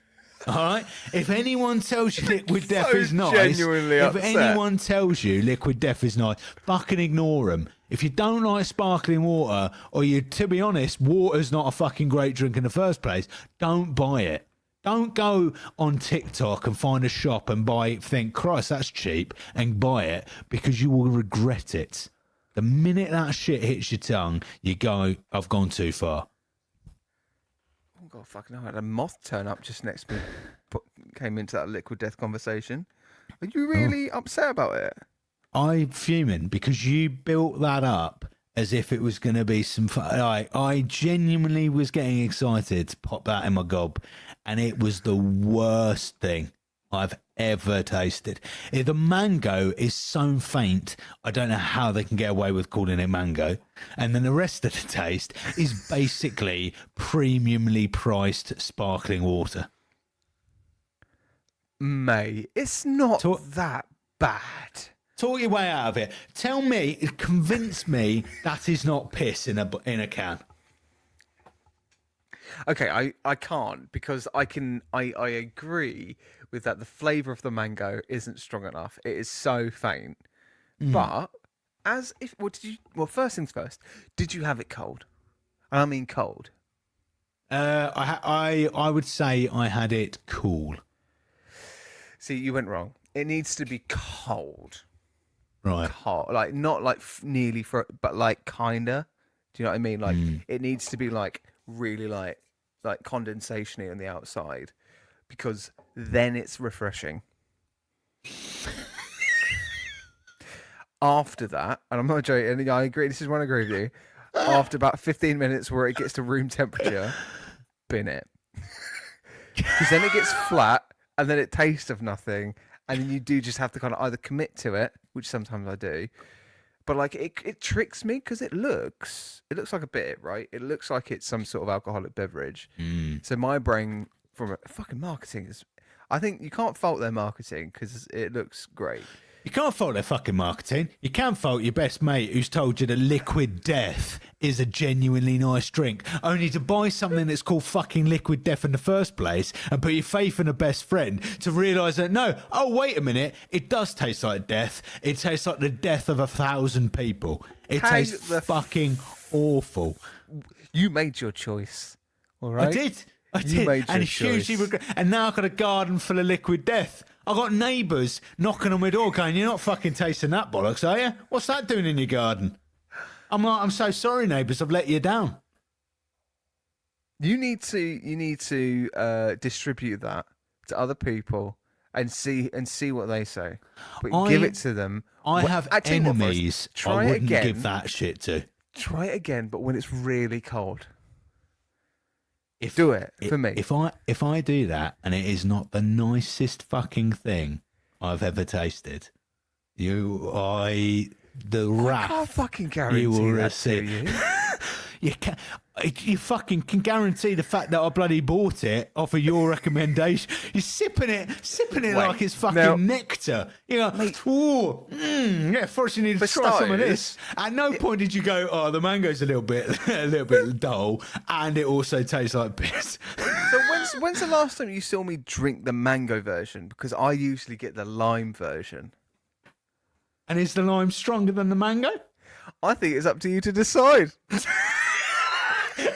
All right? If anyone tells you Liquid Death is nice, anyone tells you Liquid Death is nice, fucking ignore them. If you don't like sparkling water, or to be honest, water's not a fucking great drink in the first place, don't buy it. Don't go on TikTok and find a shop and think, Christ, that's cheap, and buy it, because you will regret it. The minute that shit hits your tongue, you go, I've gone too far. Oh, God, fucking hell. I had a moth turn up just next to me, came into that Liquid Death conversation. Are you really upset about it? I'm fuming because you built that up as if it was going to be some fun. I genuinely was getting excited to pop that in my gob, and it was the worst thing I've ever tasted. The mango is so faint, I don't know how they can get away with calling it mango. And then the rest of the taste is basically premiumly priced sparkling water. Mate, it's not that bad. Talk your way out of it. Tell me, convince me that is not piss in a can. Okay, I can't, because I agree with that. The flavour of the mango isn't strong enough. It is so faint. But first things first, did you have it cold? I mean cold. I would say I had it cool. See, you went wrong. It needs to be cold. Right. Cold. Like, not like nearly but like kinda. Do you know what I mean? Like, it needs to be like really like condensation-y on the outside, because then it's refreshing. After that, and I'm not joking, and I agree, this is when I agree with you, after about 15 minutes where it gets to room temperature, bin it. Because then it gets flat, and then it tastes of nothing, and then you do just have to kind of either commit to it, which sometimes I do, but like it tricks me, because it looks like a bit, right? It looks like it's some sort of alcoholic beverage. So my brain, from fucking marketing, I think you can't fault their marketing, because it looks great. You can't fault their fucking marketing. You can fault your best mate who's told you that Liquid Death is a genuinely nice drink, only to buy something that's called fucking Liquid Death in the first place and put your faith in a best friend to realise that, no, oh, wait a minute, it does taste like death. It tastes like the death of 1,000 people. It tastes fucking awful. You made your choice, all right? I did. And hugely regret. And now I've got a garden full of Liquid Death. I've got neighbours knocking on my door going, you're not fucking tasting that bollocks, are you? What's that doing in your garden? I'm like, I'm so sorry, neighbours, I've let you down. You need to distribute that to other people and see what they say. But give it to them. I have enemies I wouldn't give that shit to. Try it again, but when it's really cold. Do it for me. If I do that and it is not the nicest fucking thing I've ever tasted, I can't fucking guarantee that to you. You fucking can guarantee the fact that I bloody bought it off of your recommendation. You're sipping it like it's fucking nectar. You're like, first you need to try some of this. At no point did you go, oh, the mango's a little bit dull, and it also tastes like piss. So when's the last time you saw me drink the mango version? Because I usually get the lime version. And is the lime stronger than the mango? I think it's up to you to decide.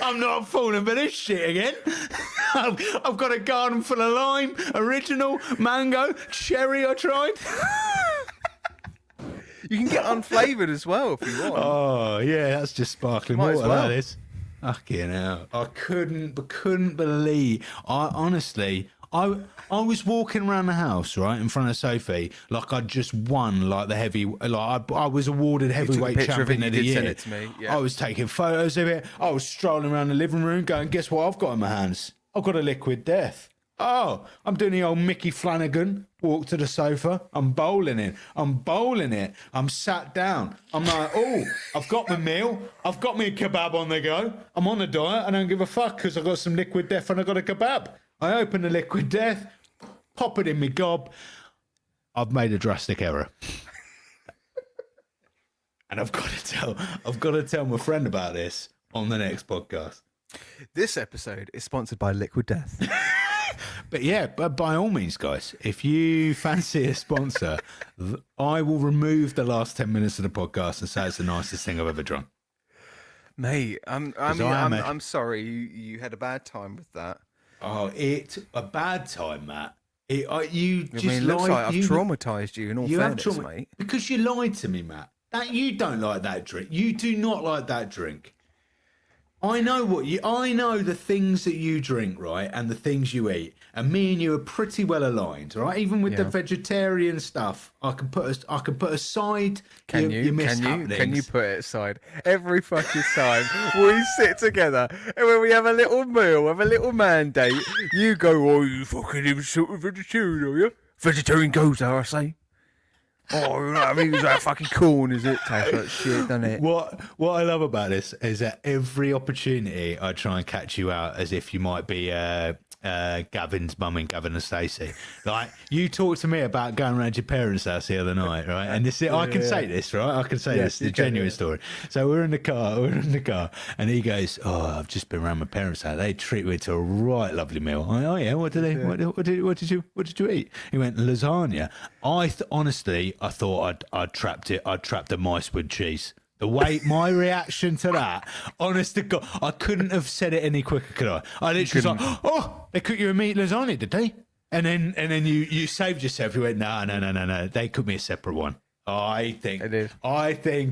I'm not falling for this shit again. I've got a garden full of lime, original, mango, cherry I tried. You can get unflavoured as well if you want. Oh, yeah, that's just sparkling Might water, as well. that is. Fucking hell. I couldn't believe. I was walking around the house, right, in front of Sophie, like I'd just won, like the heavy, like I was awarded heavyweight champion of the year. Send it to me. Yeah. I was taking photos of it. I was strolling around the living room going, guess what I've got in my hands? I've got a liquid death. Oh, I'm doing the old Mickey Flanagan walk to the sofa. I'm bowling it. I'm sat down. I'm like, oh, I've got my meal. I've got me a kebab on the go. I'm on a diet. I don't give a fuck because I've got some liquid death and I've got a kebab. I open the liquid death, pop it in my gob. I've made a drastic error. And I've got to tell my friend about this on the next podcast. This episode is sponsored by Liquid Death. But yeah, but by all means, guys, if you fancy a sponsor, I will remove the last 10 minutes of the podcast and say it's the nicest thing I've ever drunk. Mate, I'm sorry you had a bad time with that. Oh, a bad time, Matt. It looks like I've traumatised you in all fairness, mate. Because you lied to me, Matt. That you don't like that drink. You do not like that drink. I know the things that you drink, right, and the things you eat, and me and you are pretty well aligned, right? Even with the vegetarian stuff, I can put aside. Can you put it aside every fucking time we sit together and when we have a little meal, have a little mandate? You go, oh, you fucking sort of vegetarian, are you? Vegetarian goes there, I say. Oh, you know what I mean? It's like fucking corn, is it? Tastes like shit, doesn't it? What I love about this is that every opportunity I try and catch you out as if you might be Gavin's mum and Gavin and Stacey. Like, you talked to me about going around your parents' house the other night, right? And this, I can say this, right? I can say this, the genuine story. So we're in the car, and he goes, "Oh, I've just been around my parents' house. They treat me to a right lovely meal." I went, "Oh yeah, what did they? What did you eat?" He went, "Lasagna." Honestly, I thought I'd trapped it. I'd trapped the mice with cheese. The way my reaction to that, honest to God, I couldn't have said it any quicker, could I? I literally was like, "Oh, they cooked you a meat lasagna, did they?" And then you saved yourself. You went, no. They cooked me a separate one. I think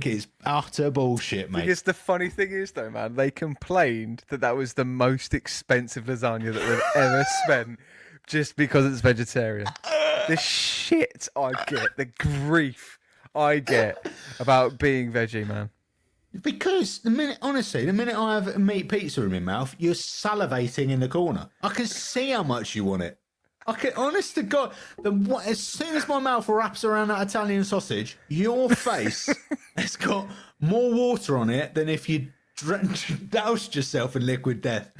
it's utter bullshit, mate. Because the funny thing is, though, man, they complained that was the most expensive lasagna that they've ever spent just because it's vegetarian. The shit I get, the grief I get about being veggie, man. Because the minute I have a meat pizza in my mouth, you're salivating in the corner. I can see how much you want it. I can, honest to God, as soon as my mouth wraps around that Italian sausage, your face has got more water on it than if you doused yourself in liquid death.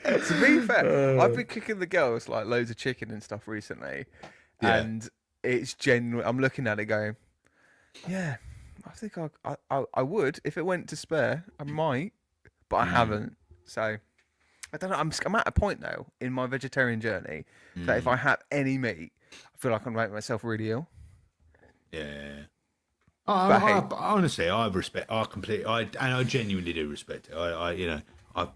To be fair, I've been cooking the girls like loads of chicken and stuff recently, and it's genuine. I'm looking at it going, yeah, I think I would if it went to spare. I might, but I haven't. So I don't know. I'm at a point now in my vegetarian journey that if I have any meat, I feel like I'm making myself really ill. Yeah. Honestly, I respect. I genuinely do respect it. I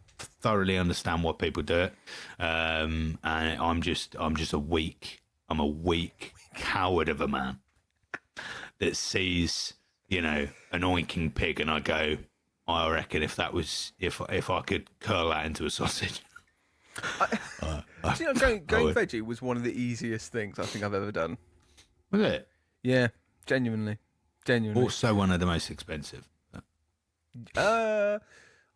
thoroughly understand why people do it, and I'm just a weak coward of a man that sees an oinking pig, and I go, I reckon if I could curl that into a sausage. Going veggie was one of the easiest things I think I've ever done. Was it? Yeah, genuinely. Also, one of the most expensive.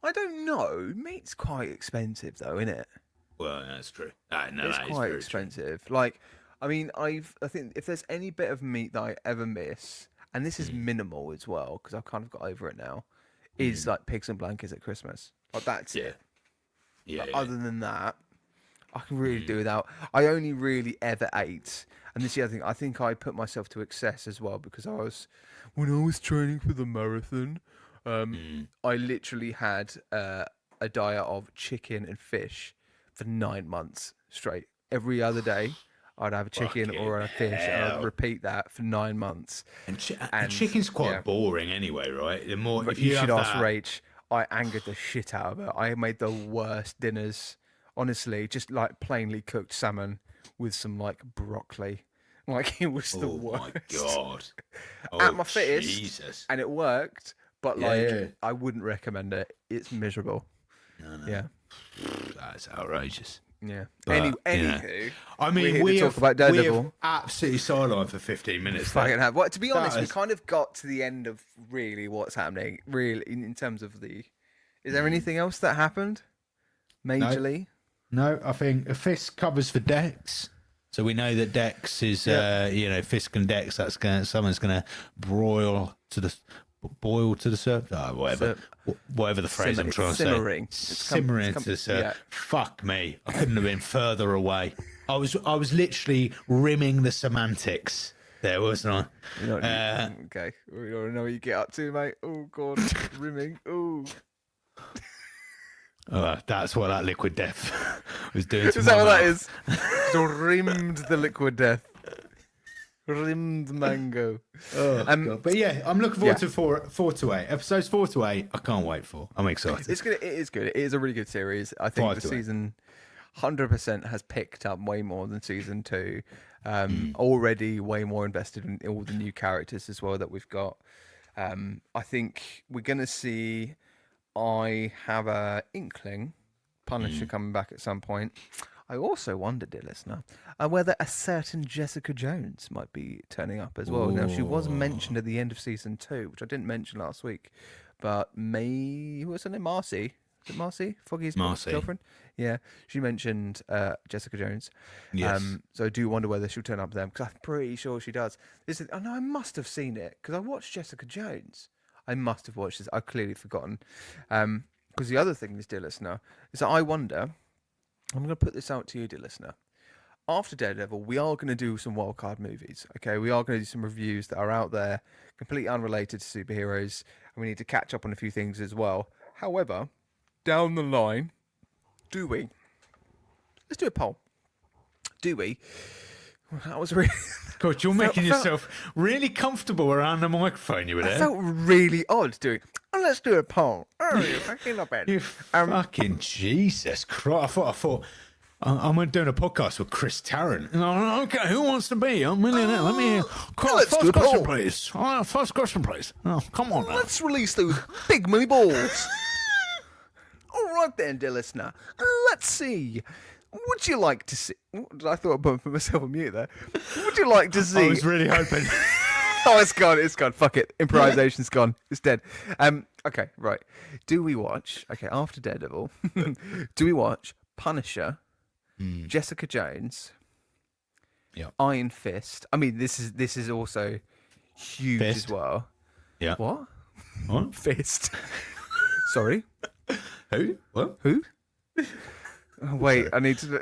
I don't know. Meat's quite expensive, though, isn't it? Well, that's true. It's quite expensive. True. Like, I mean, I think if there's any bit of meat that I ever miss, and this is minimal as well, because I've kind of got over it now, is like pigs and blankets at Christmas. Like, that's it. Yeah. Other than that, I can really do without. I only really ever ate, and this year I think I put myself to excess as well because when I was training for the marathon. I literally had a diet of chicken and fish for 9 months straight. Every other day, I'd have a chicken or a fish, and I'd repeat that for 9 months. And chicken's quite boring anyway, right? The more But if you should have ask that... Rach. I angered the shit out of her. I made the worst dinners, honestly, just like plainly cooked salmon with some like broccoli. Like it was the worst. Oh my god! At my fittest, Jesus. and it worked. But I wouldn't recommend it. It's miserable. No. Yeah, that's outrageous. Yeah. But, Anywho, I mean, we talk about Daredevil. We have absolutely sidelined for 15 minutes. Fucking have. Well, to be honest, we kind of got to the end of really what's happening. Really, in terms of the. Is there anything else that happened? Majorly. No, I think a Fisk covers for Dex. So we know that Dex is, Fisk and Dex. Someone's gonna boil to the surface. Whatever the phrase I'm trying to say. Simmering to the surface. Yeah. Fuck me! I couldn't have been further away. I was literally rimming the semantics there, wasn't I? Okay, we don't know what you get up to, mate. Oh god, rimming. Oh. That's what that liquid death was doing. Is that what that is? Rimmed the liquid death. Rimmed mango. But yeah, I'm looking forward to 4 to 8 episodes. 4 to 8. I can't wait for. I'm excited. It's good. It is good. It is a really good series. I think the season 100% has picked up way more than season 2. Already way more invested in all the new characters as well that we've got. I think we're gonna see. I have a inkling Punisher coming back at some point. I also wonder, dear listener, whether a certain Jessica Jones might be turning up as well. Ooh. Now, she was mentioned at the end of season 2, which I didn't mention last week, but who was her name? Marcy. Is it Marcy? Foggy's girlfriend? Yeah, she mentioned Jessica Jones. Yes. So I do wonder whether she'll turn up to them, because I'm pretty sure she does. I must have seen it, because I watched Jessica Jones. I must have watched this. I've clearly forgotten. Because the other thing is, dear listener, is that I wonder, I'm going to put this out to you, dear listener. After Daredevil, we are going to do some wildcard movies, okay? We are going to do some reviews that are out there, completely unrelated to superheroes, and we need to catch up on a few things as well. However, down the line, let's do a poll. Do we? That was really... God, you're making yourself really comfortable around the microphone. You were there. It felt really odd doing. Oh, let's do a poll. Oh, you're fucking not bad. You fucking Jesus Christ! I thought I'm doing a podcast with Chris Tarrant. Okay, who wants to be a millionaire? Let me. First question, please. First question, please. Oh, come on now. Let's release those big money balls. All right then, dear listener. Let's see. Would you like to see... I thought I put myself on mute there. Would you like to see... I was really hoping. Oh, it's gone. Fuck it. Improvisation's gone. It's dead. Okay, right. Do we watch... Okay, after Daredevil, do we watch Punisher, Jessica Jones, Iron Fist? I mean, this is also huge as well. Yeah. What? What? Fist. Sorry? Who? What? Who? Wait, I need to...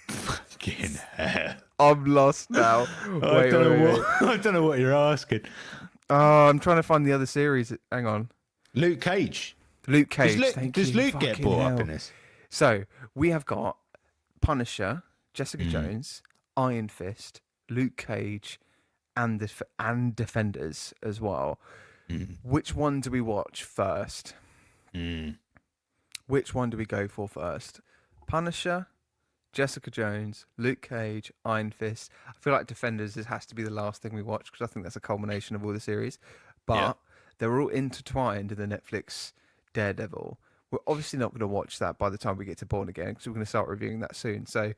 Fucking hell. I'm lost now. I don't know what you're asking. Oh, I'm trying to find the other series. Hang on. Luke Cage. Does Luke get brought up in this? So, we have got Punisher, Jessica Jones, Iron Fist, Luke Cage, and Defenders as well. Which one do we watch first? Which one do we go for first? Punisher, Jessica Jones, Luke Cage, Iron Fist. I feel like Defenders has to be the last thing we watch because I think that's a culmination of all the series. But they're all intertwined in the Netflix Daredevil. We're obviously not going to watch that by the time we get to Born Again because we're going to start reviewing that soon. So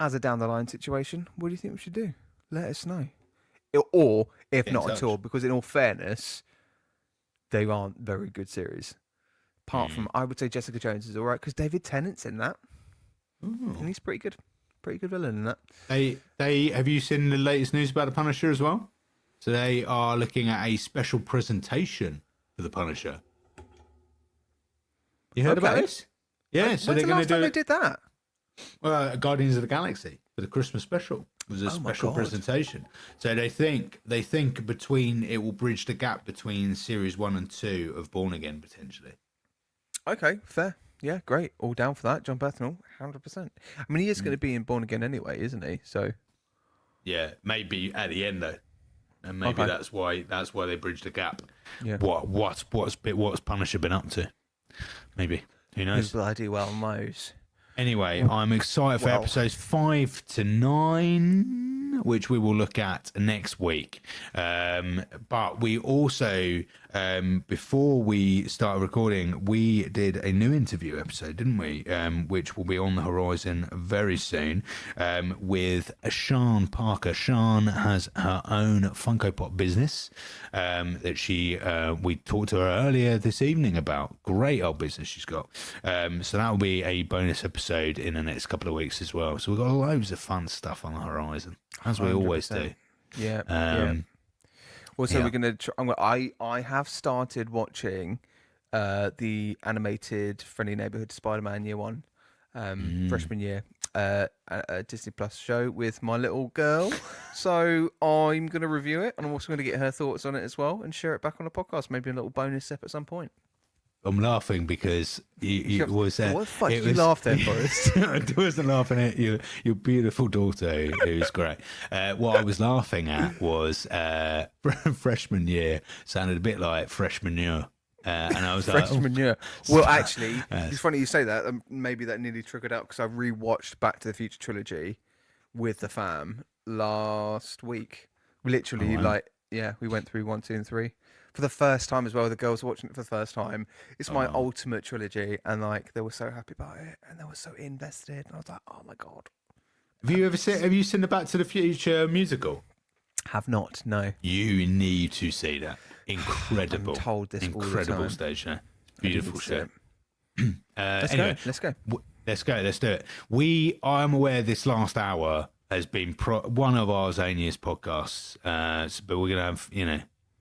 as a down the line situation, what do you think we should do? Let us know. Or if not at all, because in all fairness, they aren't very good series. Apart from, I would say Jessica Jones is all right because David Tennant's in that. Ooh. And he's pretty good villain in that. They have you seen the latest news about the Punisher as well? So they are looking at a special presentation for the Punisher. You heard about this? Yeah, so when's they're going to do. They did that? Well, Guardians of the Galaxy for the Christmas special. It was a special presentation. So they think it will bridge the gap between series 1 and 2 of Born Again potentially. Okay, fair. Yeah, great. All down for that. John Bernthal, 100%. I mean, he is going to be in Born Again anyway, isn't he? So. Yeah, maybe at the end though, and maybe that's why they bridged the gap. Yeah. What's Punisher been up to? Maybe, who knows? Who bloody well knows. Anyway, I'm excited for episodes 5 to 9, which we will look at next week. But we also, before we started recording, we did a new interview episode, didn't we? Which will be on the horizon very soon, with Sian Parker. Sian has her own Funko Pop business that we talked to her earlier this evening about. Great old business she's got. So that will be a bonus episode in the next couple of weeks as well. So we've got loads of fun stuff on the horizon, as we 100%. Always do. Yeah. Also, we're gonna. I have started watching the animated Friendly Neighborhood Spider-Man Year One, freshman year, a Disney Plus show with my little girl. So I'm gonna review it, and I'm also gonna get her thoughts on it as well, and share it back on the podcast. Maybe a little bonus step at some point. I'm laughing because you was what the fuck you laughed there, Forrest? I wasn't laughing at your beautiful daughter, who's great. What I was laughing at was freshman year sounded a bit like freshman year. And I was freshman year. Well, actually, it's funny you say that. Maybe that nearly triggered out because I rewatched Back to the Future trilogy with the fam last week. Literally, we went through 1, 2, and 3. For the first time as well. The girls were watching it for the first time. It's my ultimate trilogy, and they were so happy about it, and they were so invested. And I was like, oh my god. Have you seen the Back to the Future musical? Have not. No. You need to see that. Incredible. I'm told this incredible all the time. Stage. Yeah. Beautiful show. Let's go. Let's do it. I am aware this last hour has been one of our zaniest podcasts, but we're gonna have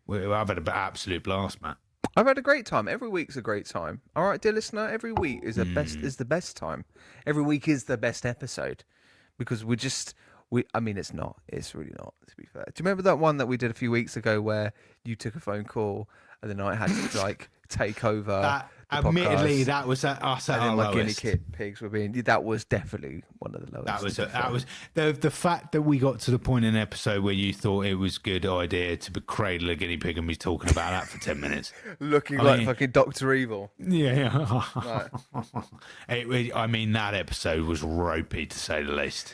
I've had an absolute blast, Matt. I've had a great time. Every week's a great time. All right, dear listener, every week is the best time. Every week is the best episode because I mean, it's not. It's really not, to be fair. Do you remember that one that we did a few weeks ago where you took a phone call and then I had to take over? Admittedly, that was us at our lowest. Guinea pigs were being. That was definitely one of the lowest. That was the fact that we got to the point in an episode where you thought it was a good idea to cradle a guinea pig and be talking about that for 10 minutes, looking like fucking Dr. Evil. Yeah. I mean, that episode was ropey to say the least.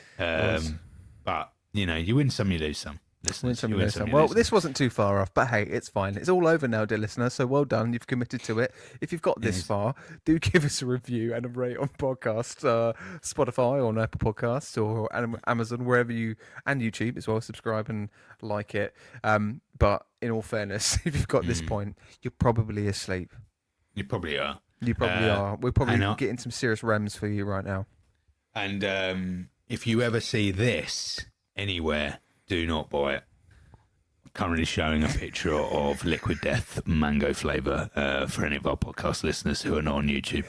But you win some, you lose some. Well, this wasn't too far off, but hey, it's fine. It's all over now, dear listener. So well done. You've committed to it. If you've got this far, do give us a review and a rate on podcast, Spotify or on Apple Podcasts or Amazon, wherever and YouTube as well. Subscribe and like it. But in all fairness, if you've got this point, you're probably asleep. You probably are. We're probably getting some serious REMs for you right now. And if you ever see this anywhere, do not buy it. Currently showing a picture of Liquid Death mango flavour for any of our podcast listeners who are not on YouTube.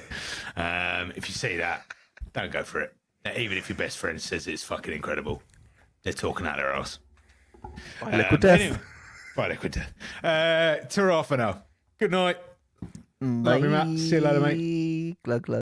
If you see that, don't go for it. Even if your best friend says it's fucking incredible, they're talking out their ass. Buy Liquid Death. Anyway, buy Liquid Death. Ta-ra for now. Good night. Bye. Love you, Matt. See you later, mate. Glug, glug.